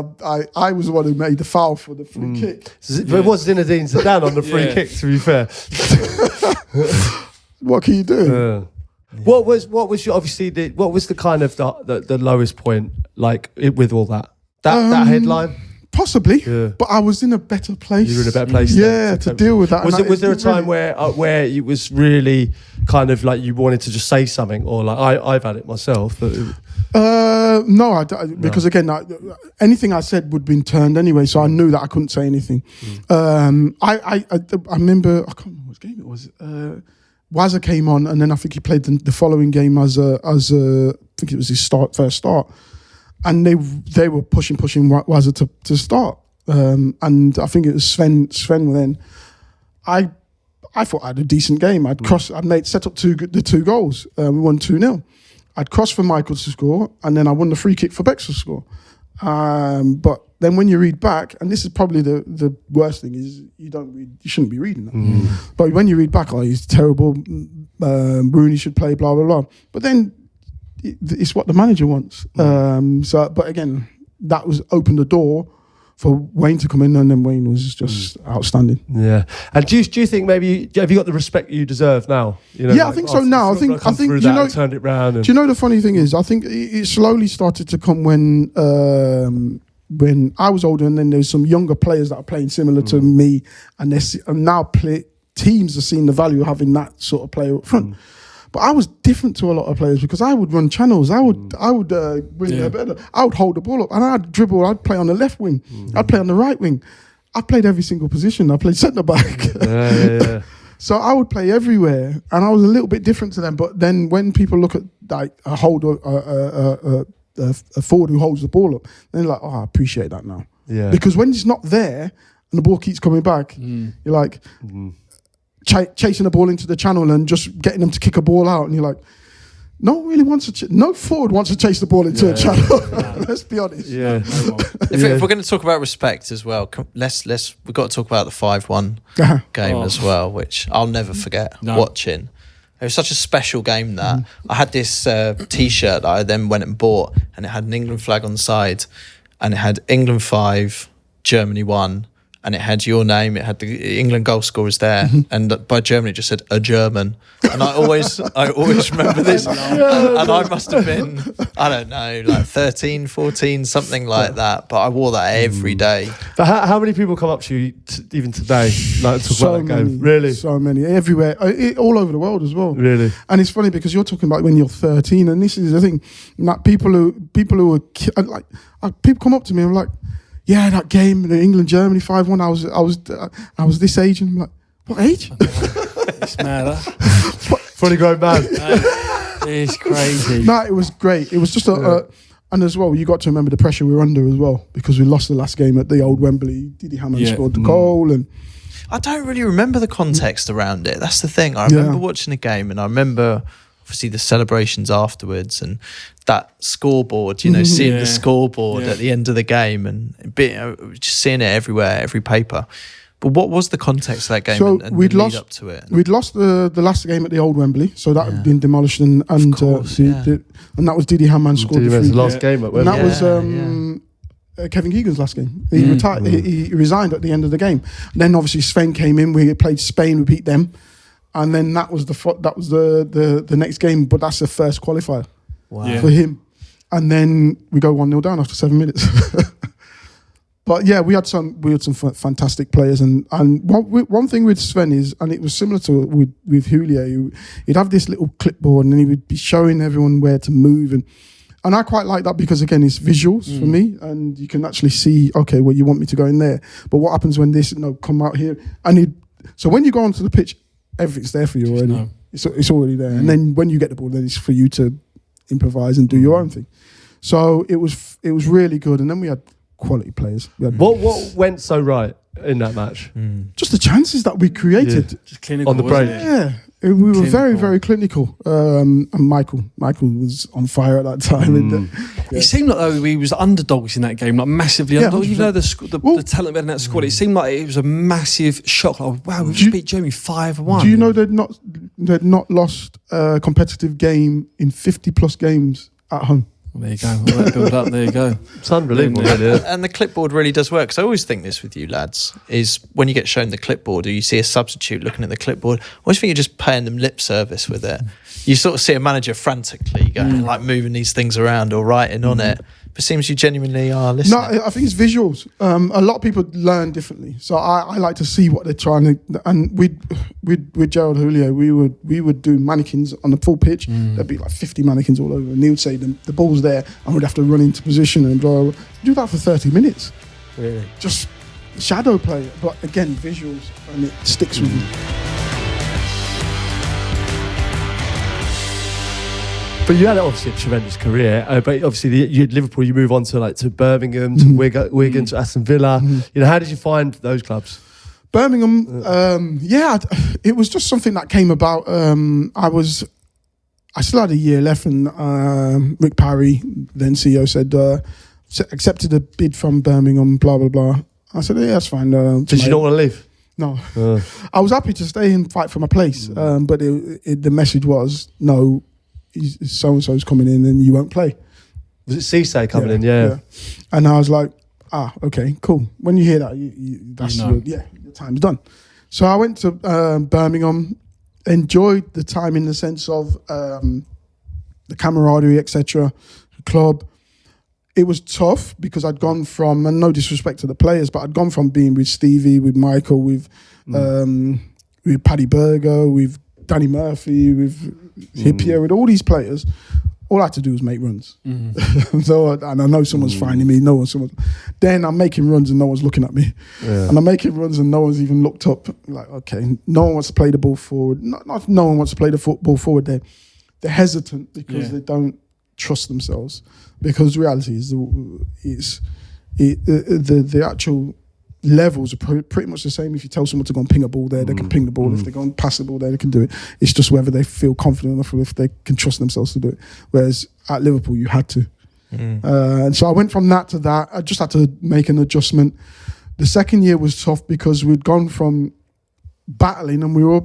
I was the one who made the foul for the free kick. But it was Zinedine Zidane on the free kick, to be fair. What can you do? What was your, obviously what was the kind of the lowest point like with all that headline? Possibly, but I was in a better place. You were in a better place. To deal with that. Was there a time where it was really kind of like you wanted to just say something, or like I've had it myself? But no, because again, anything I said would have been turned anyway, so I knew that I couldn't say anything. I remember, I can't remember which game it was. Wazza came on, and then I think he played the following game as I think it was his first start, and they were pushing Wazza to start, and I think it was Sven then. I thought I had a decent game. I'd set up the 2 goals. We won 2-0. I'd crossed for Michael to score, and then I won the free kick for Bex to score. But then when you read back, and this is probably the worst thing, is you shouldn't be reading that. But when you read back, he's terrible, Rooney should play, blah, blah, blah. But then it's what the manager wants. But again, that was opened the door for Wayne to come in, and then Wayne was just outstanding. Yeah. And do you think maybe have you got the respect you deserve now? I think so now. I think turned it round. Do you know the funny thing is? I think it slowly started to come when I was older, and then there's some younger players that are playing similar to me, and now teams are seeing the value of having that sort of player up front. But I was different to a lot of players because I would run channels. I would win better. I would hold the ball up and I'd dribble. I'd play on the left wing. I'd play on the right wing. I played every single position. I played centre back. So I would play everywhere, and I was a little bit different to them. But then when people look at like a forward who holds the ball up, they're like, "Oh, I appreciate that now." Yeah. Because when it's not there and the ball keeps coming back, you're like. Chasing the ball into the channel and just getting them to kick a ball out, and you're like, no forward wants to chase the ball into a channel. Let's be honest. Yeah. If we're going to talk about respect as well, we've got to talk about the 5-1 game as well, which I'll never forget watching. It was such a special game that I had this T-shirt that I then went and bought, and it had an England flag on the side, and it had England 5, Germany 1. And it had your name, it had the England goal scorers there, and by Germany it just said a German. And I always remember this. And I must have been, I don't know, like 13, 14, something like that. But I wore that every day. But how many people come up to you even today, like talk about that game? Really? So many, everywhere, all over the world as well. Really? And it's funny because you're talking about when you're 13, and this is the thing, like people who are like people come up to me and I'm like, yeah, that game, the England-Germany 5-1, I was this age, and I'm like, what age? It's mad, huh? Fully grown man. It's crazy. No, it was great. It was just and as well, you got to remember the pressure we were under as well, because we lost the last game at the old Wembley. Didi Hamann scored the goal, and I don't really remember the context around it. That's the thing. I remember watching the game, and I remember obviously the celebrations afterwards and that scoreboard, seeing the scoreboard at the end of the game and just seeing it everywhere, every paper. But what was the context of that game and we'd the lost, lead up to it? We'd lost the last game at the old Wembley, so that had been demolished, and that was Didi Hamann scored the last game at Wembley. And that was Kevin Keegan's last game. He retired. He resigned at the end of the game. And then obviously Spain came in. We played Spain. We beat them, and then that was the next game. But that's the first qualifier for him. And then we go 1-0 down after 7 minutes. But yeah, we had some fantastic players, and one thing with Sven is, and it was similar to with Julio, he'd have this little clipboard, and then he would be showing everyone where to move, and I quite like that because again, it's visuals for me, and you can actually see, okay, well, you want me to go in there, but what happens when this come out here, so when you go onto the pitch, everything's there for you already. It's already there, and then when you get the ball, then it's for you to improvise and do your own thing. So it was really good, and then we had quality players. What went so right in that match? Just the chances that we created. Just clinical, on the break. Yeah, we were very, very clinical. And Michael was on fire at that time. It seemed like though we was underdogs in that game, like massively underdogs. You know the talent in that squad. It seemed like it was a massive shock. Like, wow, we just beat Germany 5-1. Do you know they'd not lost a competitive game in 50+ games at home? There you go. All that build up. There you go. It's unbelievable. Really. And the clipboard really does work. Because I always think this with you lads is when you get shown the clipboard or you see a substitute looking at the clipboard, I always think you're just paying them lip service with it. You sort of see a manager frantically going like moving these things around or writing on it. But it seems you genuinely are listening. No, I think it's visuals. A lot of people learn differently, so I like to see what they're trying to. And with Gerald Julio, we would do mannequins on the full pitch. There'd be like 50 mannequins all over, and he would say the ball's there, and we'd have to run into position and blah, blah, blah. Do that for 30 minutes. Really? Just shadow play, but again visuals, and it sticks with you. But you had obviously a tremendous career. But obviously, you had Liverpool. You move on to Birmingham, to Wigan, to Aston Villa. You know, how did you find those clubs? Birmingham, it was just something that came about. I still had a year left, and Rick Parry, then CEO, said accepted a bid from Birmingham. Blah blah blah. I said, yeah, that's fine. Did you not want to leave? No, I was happy to stay and fight for my place, but the message was no. So and so's coming in and you won't play. Was it Cisse coming in? Yeah. And I was like, okay, cool. When you hear that, that's your time's done. So I went to Birmingham, enjoyed the time in the sense of the camaraderie, etc. Club. It was tough because I'd gone from, and no disrespect to the players, but I'd gone from being with Stevie, with Michael, with Paddy Berger, with Danny Murphy, with Hippier, with all these players. All I had to do was make runs. So, and I know someone's finding me. Then I'm making runs and no one's looking at me. Yeah. And I'm making runs and no one's even looked up. Like, okay, no one wants to play the ball forward. Not no one wants to play the football forward. They're hesitant because they don't trust themselves. Because reality is the actual levels are pretty much the same. If you tell someone to go and ping a ball there, they can ping the ball. If they go and pass the ball there, they can do it. It's just whether they feel confident enough or if they can trust themselves to do it. Whereas at Liverpool, you had to. And so I went from that to that. I just had to make an adjustment. The second year was tough because we'd gone from battling and we were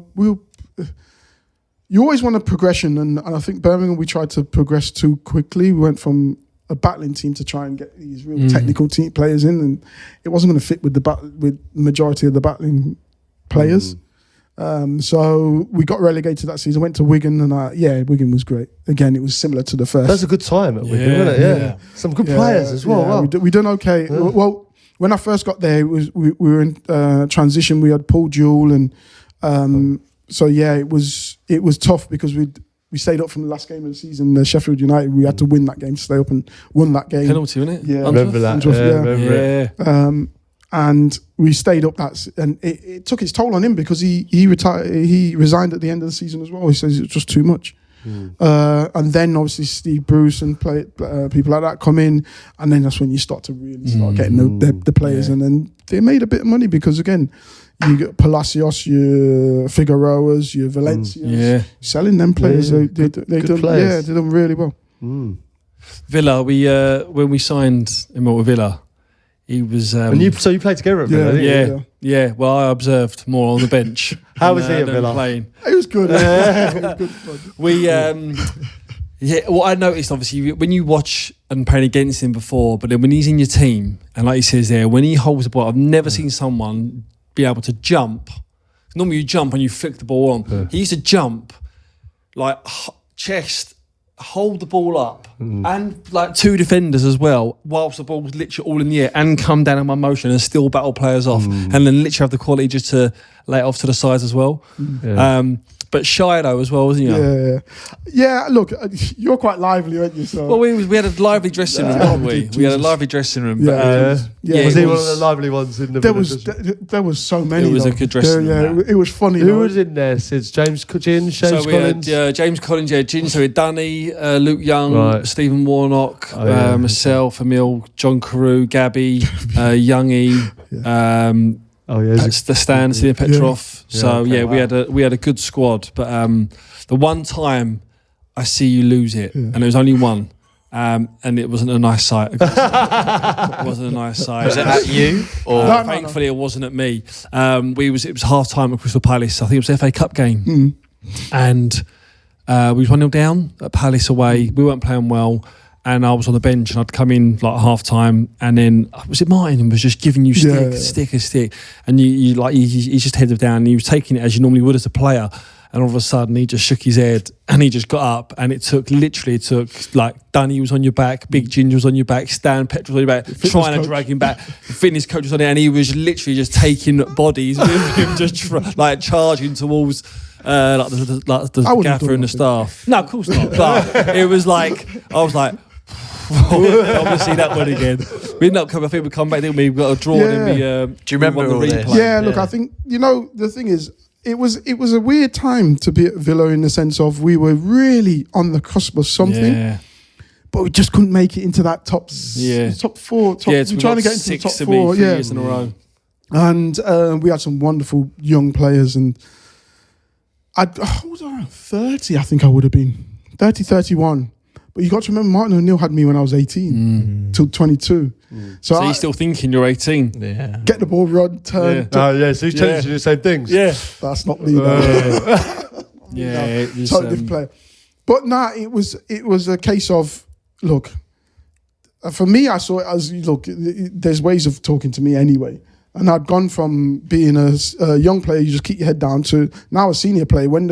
you always want a progression, and I think Birmingham, we tried to progress too quickly. We went from a battling team to try and get these real technical team players in, and it wasn't going to fit with the majority of the battling players. So we got relegated that season. Went to Wigan, and Wigan was great. Again, it was similar to the first. That's a good time at Wigan, wasn't it? Yeah. Some good players as well. Yeah, wow. we done okay. Yeah. Well, when I first got there, we were in transition. We had Paul Jewell, and so it was tough because we stayed up from the last game of the season, Sheffield United. We had to win that game to stay up, and won that game. Penalty, wasn't it? Yeah, remember that. Remember it. And we stayed up and it took its toll on him because he retired. He resigned at the end of the season as well. He says it was just too much. And then obviously Steve Bruce and people like that come in, and then that's when you start to really start getting the players, and then they made a bit of money because again, you get Palacios, your Figueroas, your Valencias, selling them players. They done really well. Villa, when we signed Emile with Villa, he was. So you played together at Villa, didn't you? Yeah. Well, I observed more on the bench. How was he at Villa? Playing. He was good. Yeah, what I noticed, obviously, when you watch and playing against him before, but then when he's in your team, and like he says there, when he holds the ball, I've never seen someone be able to jump. Normally you jump and you flick the ball on. Yeah. He used to jump, like chest, hold the ball up, and like 2 defenders as well, whilst the ball was literally all in the air, and come down in my motion and still battle players off, and then literally have the quality just to lay it off to the sides as well. But shy though as well, wasn't you? Yeah. Look, you're quite lively, aren't you? So. Well, we had a lively dressing room, didn't we? We had a lively dressing room. Was he one of the lively ones in the village? There was so many. It was a good dressing room. It was funny. Who was in there? Sid? James Collins? James Collins, Gin, so we had Danny, Luke Young, Stephen Warnock, myself, Emile, John Carew, Gabby, Youngie, the Stan, Senior Petrov. So we had a good squad. But the one time I see you lose it, and there was only one, and it wasn't a nice sight. It wasn't a nice sight. Was it at you? Or thankfully, it wasn't at me. It was half time at Crystal Palace. I think it was the FA Cup game, and we was 1-0 down at Palace away. We weren't playing well. And I was on the bench, and I'd come in like half time, and then was it Martin who was just giving you stick, and he's just heads down, and he was taking it as you normally would as a player, and all of a sudden he just shook his head, and he just got up, and it took like Danny was on your back, Big Ginger was on your back, Stan Petrol was on your back, trying to drag him back, the fitness coach was on there, and he was literally just taking bodies with him, just charging towards. The gaffer and the staff. No, of course not. But it was like I was like. I want to see that one again. We ended up coming. I think we come back. Then we got a draw. Then we. Do you remember all this? Yeah. Look, I think the thing is, it was a weird time to be at Villa in the sense of we were really on the cusp of something, but we just couldn't make it into that top 4. We're trying to get into the top 4. Years in a row. And we had some wonderful young players, and I was around 30. I think I would have been 30, 31. But you got to remember, Martin O'Neill had me when I was 18 till 22. So you're still thinking you're 18? Yeah. Get the ball, Rod, turn. So he's telling you to do the same things. Yeah. That's not me, though. Totally different player. But it was a case of, look, for me, I saw it as, look, there's ways of talking to me anyway. And I'd gone from being a young player, you just keep your head down, to now a senior player. When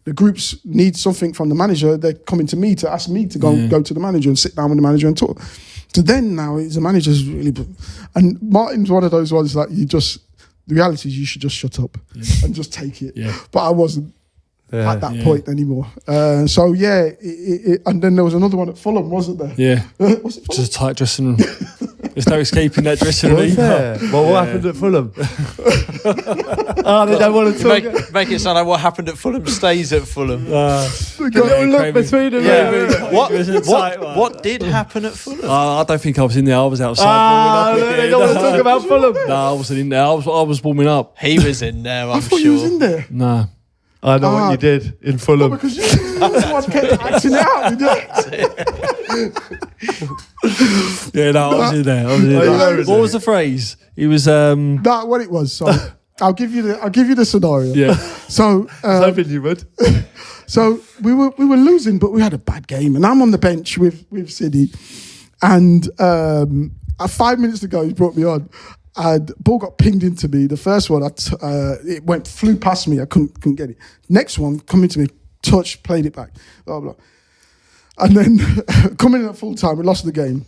the groups need something from the manager, they're coming to me to ask me to go to the manager and sit down with the manager and talk. So then now the manager's really... And Martin's one of those ones that the reality is you should just shut up and just take it. Yeah. But I wasn't at that point anymore. And then there was another one at Fulham, wasn't there? Yeah. Was it Fulham? Just a tight dressing room. There's no escaping that dressing room. Well, what happened at Fulham? They don't want to talk. Make it sound like what happened at Fulham stays at Fulham. Look between them. What did happen at Fulham? I don't think I was in there. I was outside. They don't want to talk about Fulham. No, I wasn't in there. I was warming up. He was in there, I thought you was in there. No. I know what you did in Fulham. Because you kept acting it out. I was in there. What was the phrase? He was. What it was. So I'll give you the scenario. Yeah. So I was hoping you would. So we were losing, but we had a bad game, and I'm on the bench with Sidney, and 5 minutes ago he brought me on. And ball got pinged into me. The first one, it flew past me. I couldn't get it. Next one, coming to me, touch, played it back, blah, blah. And then coming in at full time, we lost the game.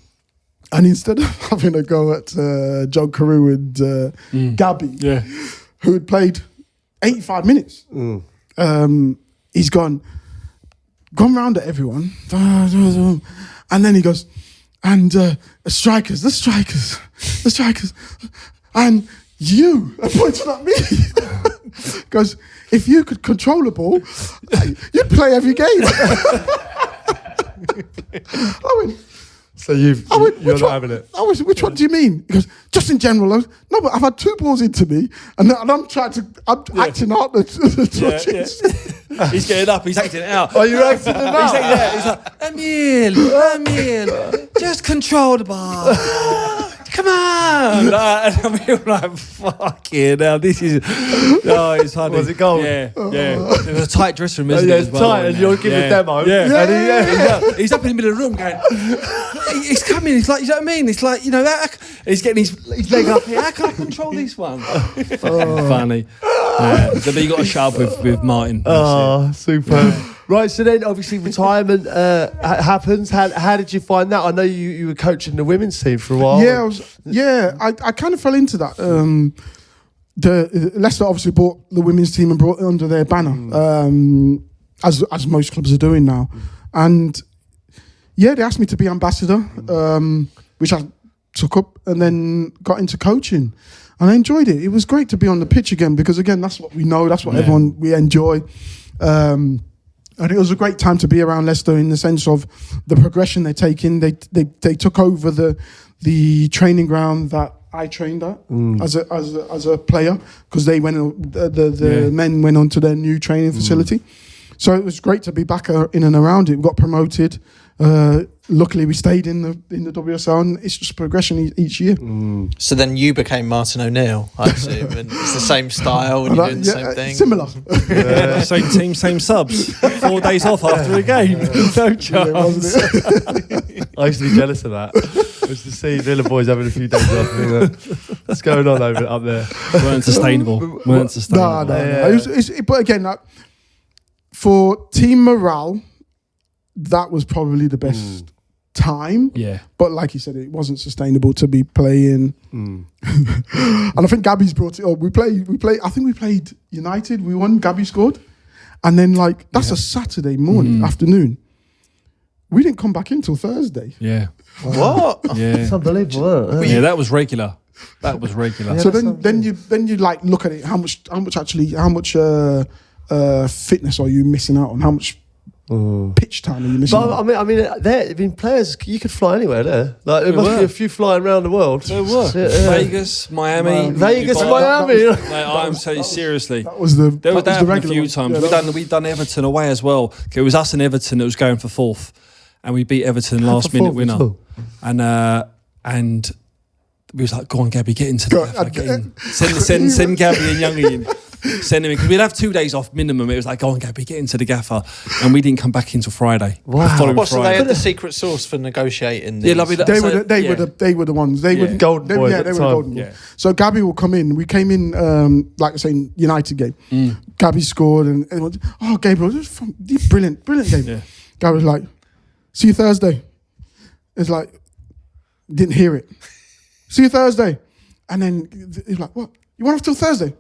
And instead of having a go at John Carew and Gabby, who had played 85 minutes, he's gone round at everyone. And then he goes, and the strikers. And you are pointing at me. Goes, if you could control the ball, you'd play every game. I went, so you're not having it? I was, which one do you mean? He goes, just in general. No, but I've had 2 balls into me, and I'm acting out the touches. He's getting up, he's acting it out. Oh, you're acting it out? He's acting it out. He's like, Emile, just control the ball. come on. And I'm here like, fucking hell, this is, oh, it's funny. Was it gold? Yeah. It was a tight dressing room, isn't Yeah, it? it's as well, tight, and you're giving a demo. Yeah. He's up in the middle of the room going, he's coming, he's like, you know what I mean? It's like, you know, that, he's getting his leg up here. How can I control this one? Funny. Yeah. So then you got to shut up with Martin. Oh, superb. Right, so then obviously retirement happens. How did you find that? I know you were coaching the women's team for a while. Yeah, I kind of fell into that. Leicester obviously bought the women's team and brought it under their banner, as most clubs are doing now. And yeah, they asked me to be ambassador, which I took up, and then got into coaching. And I enjoyed it. It was great to be on the pitch again, because again, that's what we know, that's what everyone, we enjoy. And it was a great time to be around Leicester in the sense of the progression they're taking. They took over the training ground that I trained at as a player, because they went the men went on to their new training facility. So it was great to be back in and around it. We got promoted. Luckily, we stayed in the WSL, and it's just progression each year. So then you became Martin O'Neill, I assume, and it's the same style, and you're doing the same thing. Similar. Same team, same subs. 4 days off after a game. No chance. I used to be jealous of that. I used to see Villa boys having a few days off. What's going on up there? Weren't sustainable. No. But again, for team morale, that was probably the best time. Yeah. But like you said, it wasn't sustainable to be playing. And I think Gabby's brought it up. I think we played United. We won. Gabby scored. And then that's a Saturday morning, afternoon. We didn't come back in till Thursday. Yeah. What? Yeah. It's unbelievable. Yeah, that was regular. So then you look at it. How much fitness are you missing out on? How much pitch time are you missing? But I mean, players, you could fly anywhere there. There must be a few flying around the world. There were Vegas, Miami, Miami. Mate, I'm saying you seriously. That was the a few times. We'd done Everton away as well. It was us and Everton that was going for fourth, and we beat Everton last minute winner. And we was like, go on, Gabby, get into the gaffer, get in. Send Gabby and Youngie in. Send him in, because we'd have 2 days off minimum. It was like, go on, Gabby, get into the gaffer. And we didn't come back until Friday. Wow. So they had the secret sauce for negotiating these? Yeah, they were the ones. They were golden boys. They were the golden boys. So Gabby will come in. We came in, like I say, United game. Gabby scored, and everyone, oh, Gabriel, brilliant game. Yeah. Gabby was like, see you Thursday. It's like, didn't hear it. See you Thursday. And then he's like, what? You want off till Thursday?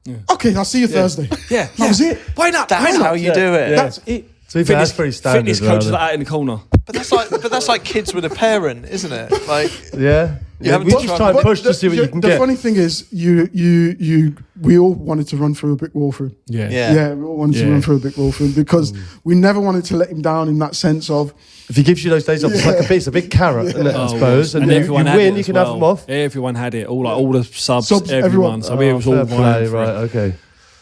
Yeah. Okay, I'll see you Thursday. Yeah. That was it. Why not? That's how you do it. Yeah. That's it. So that's pretty standard. Fitness coaches like that in the corner. But that's like kids with a parent, isn't it? Like, yeah. haven't We just try and push to see what you can get. The funny thing is, we all wanted to run through a brick wall for him. Yeah. We all wanted to run through a brick wall for him, because we never wanted to let him down in that sense of, if he gives you those days off, it's a big carrot, isn't it, I suppose. And if you win, you can have them off. Everyone had it. All the subs, everyone. So it was all play, right? Okay.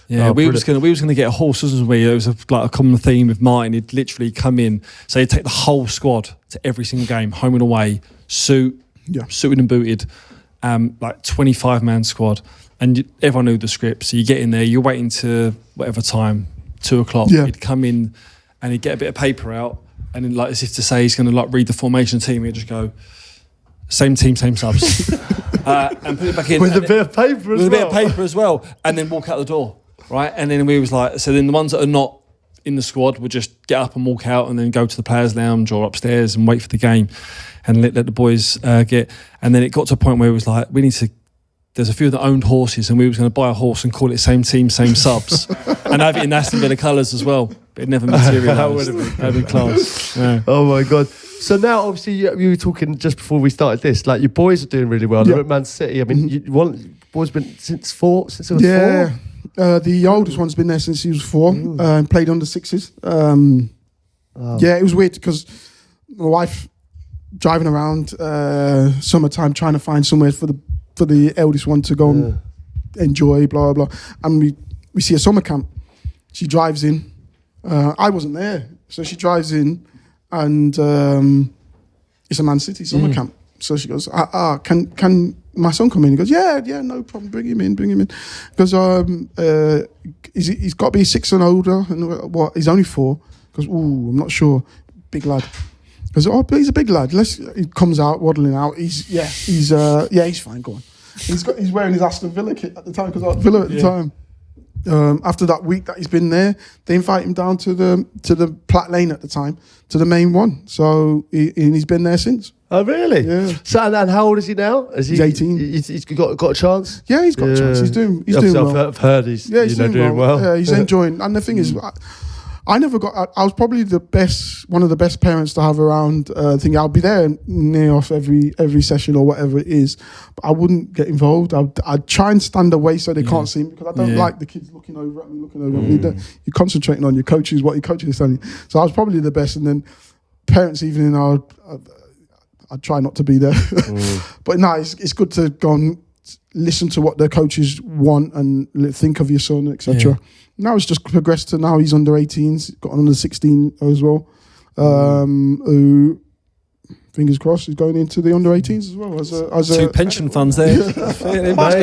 Yeah, we was gonna get a horse, wasn't we? It was a common theme with Martin. He'd literally come in, so he'd take the whole squad to every single game, home and away, suited and booted, 25-man squad, and everyone knew the script. So you get in there, you're waiting to whatever time, 2:00. Yeah. He'd come in, and he'd get a bit of paper out, and then as if to say he's gonna read the formation team. He'd just go, same team, same subs, and put it back in with a bit of paper as well, and then walk out the door. Right, and then we was like, so then the ones that are not in the squad would just get up and walk out, and then go to the players' lounge or upstairs and wait for the game, and let the boys get. And then it got to a point where it was like, there's a few that owned horses, and we was going to buy a horse and call it same team, same subs, and have it in Aston Villa colours as well. But it never materialised. That would be class. Yeah. Oh my God. So now, obviously, you were talking just before we started this, like your boys are doing really well. They're at Man City. I mean, boys been since they were 4? The oldest one's been there since he was 4, and played under 6s. Yeah, it was weird because my wife driving around summertime trying to find somewhere for the eldest one to go and enjoy, blah, blah, blah. And we see a summer camp. She drives in. I wasn't there. So she drives in, and it's a Man City summer camp. So she goes, can my son come in? He goes, yeah, no problem. Bring him in. Because he's got to be 6 and older. And what? He's only 4. Because I'm not sure. Big lad. Because he's a big lad. He comes out waddling out. He's fine. Go on. He's wearing his Aston Villa kit at the time because Villa at the time. After that week that he's been there, they invite him down to the Platt Lane at the time, to the main one. So he's been there since. Oh, really? Yeah. So, and how old is he now? He's 18. He's got a chance? Yeah, he's got a chance. He's doing well. I've heard he's doing well. Yeah, he's enjoying. And the thing is, I never got. I was probably one of the best parents to have around. I think I'll be there near off every session or whatever it is, but I wouldn't get involved. I'd try and stand away so they can't see me because I don't like the kids looking over at me. You're concentrating on your coaches, what your coach is telling you. So I was probably the best, and then parents' evening, I'd try not to be there. But no, it's good to go and listen to what the coaches want and think of your son, etc. Yeah. Now it's just progressed to now he's under 18s, got an under 16 as well. Who, fingers crossed, is going into the under 18s as well. As two pension funds there.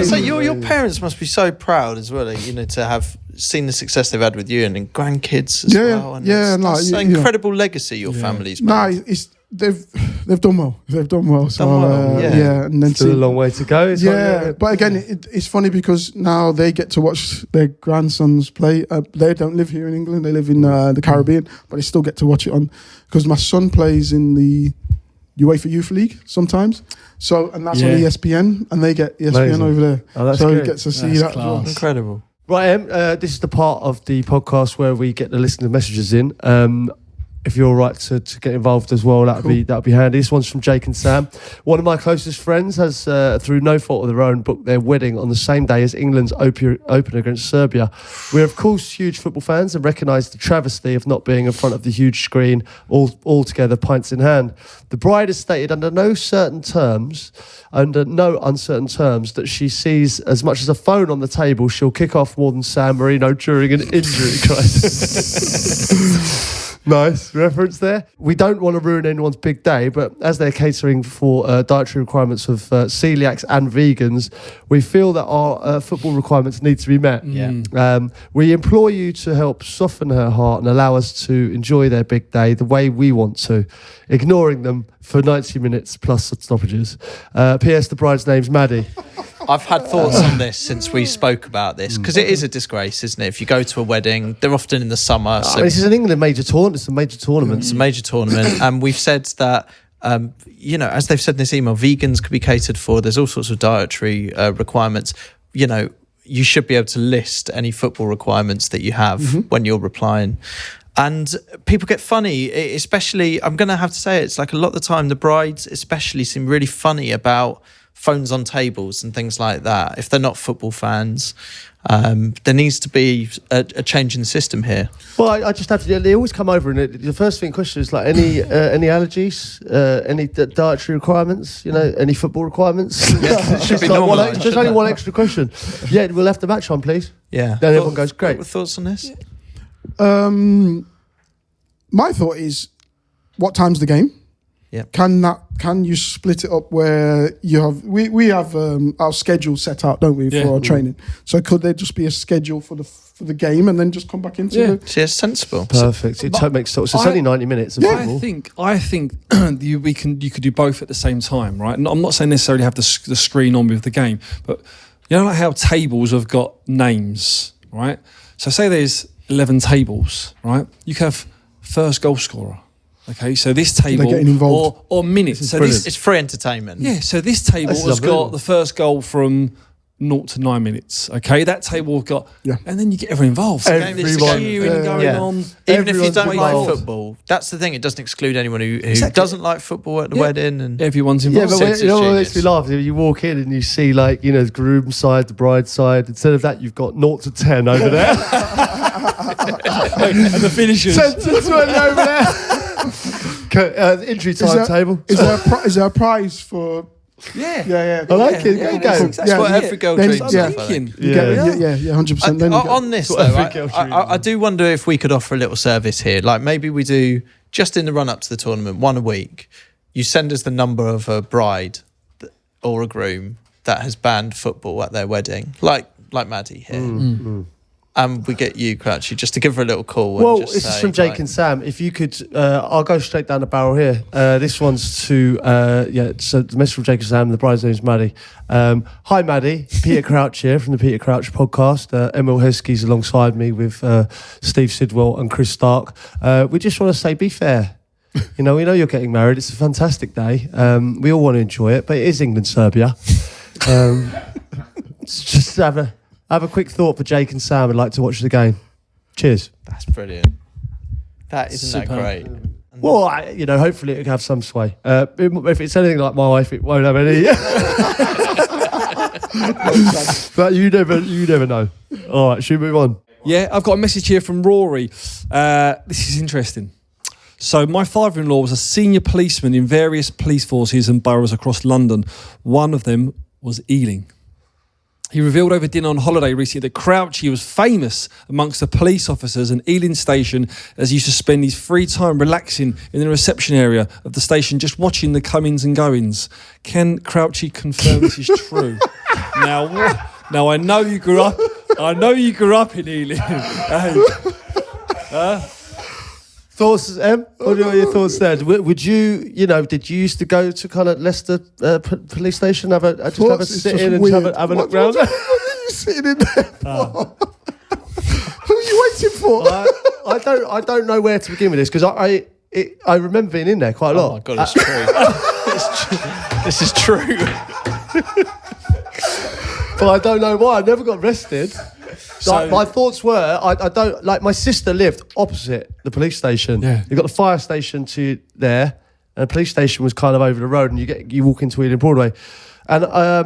So your parents must be so proud as well, to have seen the success they've had with you and grandkids as well. And it's an incredible legacy your family's made. They've done well. They've done well. So and then still a long way to go. But again, it's funny because now they get to watch their grandsons play. They don't live here in England. They live in the Caribbean, but they still get to watch it on because my son plays in the UEFA Youth League sometimes. So and that's on ESPN, and they get ESPN over there. Oh, that's so great. he gets to see that as well. Incredible. Right, this is the part of the podcast where we get the listener messages in. If you're all right to get involved as well, that'd be handy. This one's from Jake and Sam. One of my closest friends has, through no fault of their own, booked their wedding on the same day as England's open against Serbia. We're of course huge football fans and recognise the travesty of not being in front of the huge screen, all together, pints in hand. The bride has stated under no uncertain terms that she sees as much as a phone on the table, she'll kick off more than San Marino during an injury crisis. Nice reference there. We don't want to ruin anyone's big day, but as they're catering for dietary requirements of celiacs and vegans, we feel that our football requirements need to be met. We implore you to help soften her heart and allow us to enjoy their big day the way we want to, ignoring them for 90 minutes plus stoppages. P.S. The bride's name's Maddie. I've had thoughts on this since we spoke about this because it is a disgrace, isn't it? If you go to a wedding, they're often in the summer. So this is an England major tournament. It's a major tournament. It's a major tournament, and we've said that. As they've said in this email, vegans could be catered for. There's all sorts of dietary requirements. You should be able to list any football requirements that you have when you're replying. And people get funny, especially, I'm going to have to say it's like a lot of the time, the brides especially seem really funny about phones on tables and things like that. If they're not football fans, there needs to be a change in the system here. Well, I just have to. They always come over, and the first question is like any allergies, any dietary requirements, any football requirements. It should be normalised. Just only one extra question. Yeah, we'll have the match on, please. Yeah. Then everyone goes great. What thoughts on this? My thought is, what time's the game? Yeah. Can you split it up where you have we have our schedule set out, don't we, for our training? So could there just be a schedule for the game and then just come back into the? Yeah, sensible. Perfect. It makes sense. So it's only 90 minutes of football. I think you could do both at the same time, right? I'm not saying necessarily have the screen on with the game, but like how tables have got names, right? So say there's 11 tables, right? You could have first goal scorer. Okay, so this table or minutes. So it's free entertainment. Yeah, so this table has got the first goal from 0 to 9 minutes. Okay, that table have got, and then you get everyone involved. Everyone going on. Even if you don't like football, that's the thing. It doesn't exclude anyone who doesn't like football at the wedding, and everyone's involved. Yeah, but what makes me laugh is you walk in and you see the groom side, the bride side. Instead of that, you've got 0 to 10 over there, and the finishers. 10 to 20 over there. Injury timetable. Is there a prize for? Yeah. I like it. Go. That's what every girl dreams of. 100%. On this, though, I do wonder if we could offer a little service here. Like maybe we do just in the run up to the tournament, one a week. you send us the number of a bride or a groom that has banned football at their wedding, like Maddie here. And we get you, Crouchy, just to give her a little call. Well, and just this is say, from Jake and Sam. If you could, I'll go straight down the barrel here. This one's to, so the message from Jake and Sam, the bride's name is Maddie. Hi, Maddie. Peter Crouch here from the Peter Crouch podcast. Emile Heskey's alongside me with Steve Sidwell and Chris Stark. We just want to say, be fair. We know you're getting married. It's a fantastic day. We all want to enjoy it, but it is England-Serbia. Just have a quick thought for Jake and Sam. I'd like to watch the game. Cheers. That's brilliant. Isn't that great? Well, hopefully it can have some sway. If it's anything like my wife, it won't have any. But you never know. All right, should we move on? Yeah, I've got a message here from Rory. This is interesting. So my father-in-law was a senior policeman in various police forces and boroughs across London. One of them was Ealing. He revealed over dinner on holiday recently that Crouchy was famous amongst the police officers in Ealing Station, as he used to spend his free time relaxing in the reception area of the station, just watching the comings and goings. Can Crouchy confirm this is true? Now I know you grew up. I know you grew up in Ealing. Thoughts, Em? What are your thoughts there? Would you, did you used to go to kind of Leicester police station, have a sit in and have a look round? What are you sitting in there for? Who are you waiting for? I don't know where to begin with this, because I remember being in there quite a lot. Oh my God, it's true. This is true. But I don't know why. I never got arrested. So, my thoughts were, I don't, like, my sister lived opposite the police station. Yeah. You've got the fire station to there, and the police station was kind of over the road, and you walk into Ealing Broadway. And I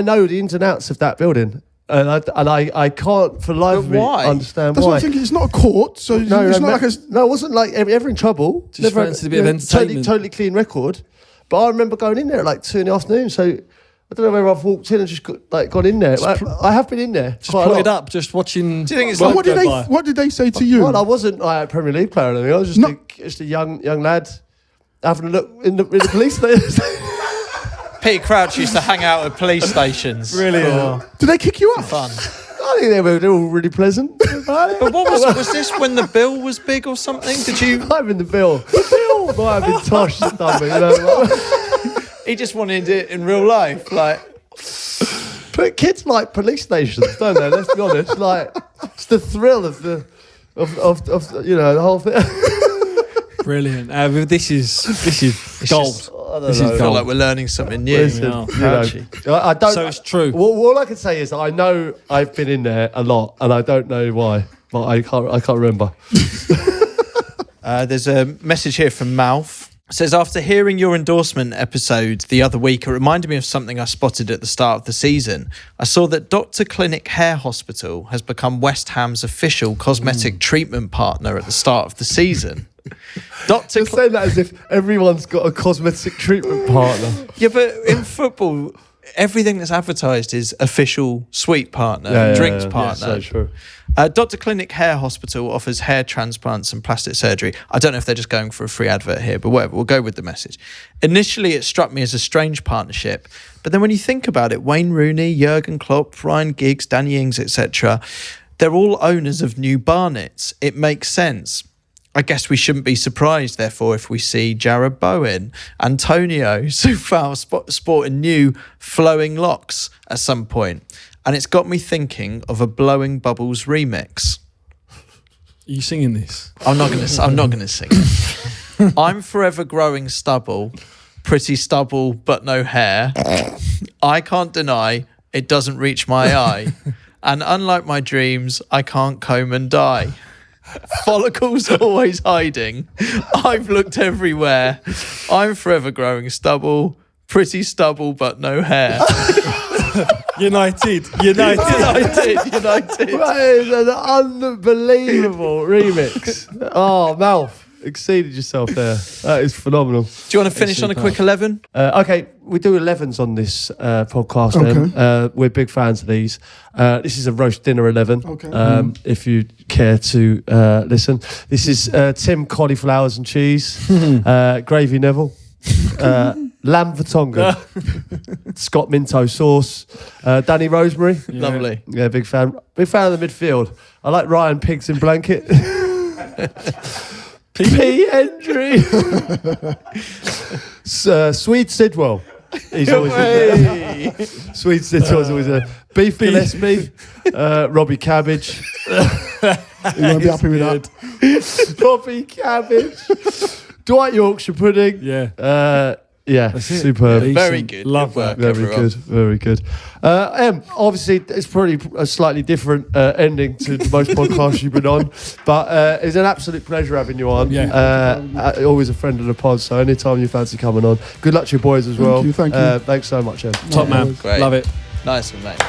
know the ins and outs of that building. And I can't for life of me understand That's why. what I'm thinking. It's not a court, so it's not like a... No, it wasn't like ever in trouble. Just fancied a bit of entertainment. Totally clean record. But I remember going in there at like 2 in the afternoon, so... I don't know whether I've walked in and just gone in there. I have been in there. just put it up, just watching. Do you think it's What did they say to you? Well, I wasn't a Premier League player or anything. I was just a young lad having a look in the police station. Peter Crouch used to hang out at police stations. Brilliant. Did they kick you out? Fun. I think they were all really pleasant. But what was this when the bill was big or something? Did you? I'm in the bill. The bill might have been Tosh that done me. He just wanted it in real life, like. But kids like police stations, don't they? Let's be honest. Like, it's the thrill of the whole thing. Brilliant. This is gold. I feel like we're learning something new. Listen, I don't. So it's true. All I can say is I know I've been in there a lot, and I don't know why, but I can't remember. There's a message here from Malf. It says, after hearing your endorsement episode the other week, it reminded me of something I spotted at the start of the season. I saw that Dr. Clinic Hair Hospital has become West Ham's official cosmetic treatment partner at the start of the season. You're saying that as if everyone's got a cosmetic treatment partner. Yeah, but in football, everything that's advertised is official sweet partner, drinks partner. Yeah, so true. Dr. Clinic Hair Hospital offers hair transplants and plastic surgery. I don't know if they're just going for a free advert here, but whatever, we'll go with the message. Initially, it struck me as a strange partnership, but then when you think about it, Wayne Rooney, Jurgen Klopp, Ryan Giggs, Danny Ings, etc., they're all owners of new Barnets. It makes sense. I guess we shouldn't be surprised, therefore, if we see Jared Bowen, Antonio Soufal sporting new flowing locks at some point. And it's got me thinking of a Blowing Bubbles remix. Are you singing this? I'm not gonna sing it. I'm forever growing stubble, pretty stubble but no hair. I can't deny it doesn't reach my eye. And unlike my dreams, I can't comb and dye. Follicles always hiding. I've looked everywhere. I'm forever growing stubble, pretty stubble but no hair. United. That is an unbelievable remix. Oh, Malf, exceeded yourself there. That is phenomenal. Do you want to finish on a quick 11? Okay, we do 11s on this podcast. Okay. We're big fans of these. This is a roast dinner 11. Okay. If you care to listen. This is Tim Cauliflowers and cheese, Gravy Neville, Lamb for Tonga, Scott Minto sauce, Danny Rosemary. Lovely. Yeah, big fan. Big fan of the midfield. I like Ryan Pigs in blanket. P. Hendry. Swede Sidwell. He's always in there. Swede Sidwell's always there. Beef Gillespie. Robbie Cabbage. You won't be happy with that. Robbie Cabbage. Dwight Yorkshire pudding. Yeah. Yeah, superb. Decent. Very good. Love Good work, that. Very everyone. good, very good. Obviously, it's probably a slightly different ending to most podcasts you've been on, but it's an absolute pleasure having you on. Yeah. Always a friend of the pod, so anytime you fancy coming on, good luck to your boys as well. Thank you. Thanks so much, Em. Top man. Great. Love it. Nice one, mate.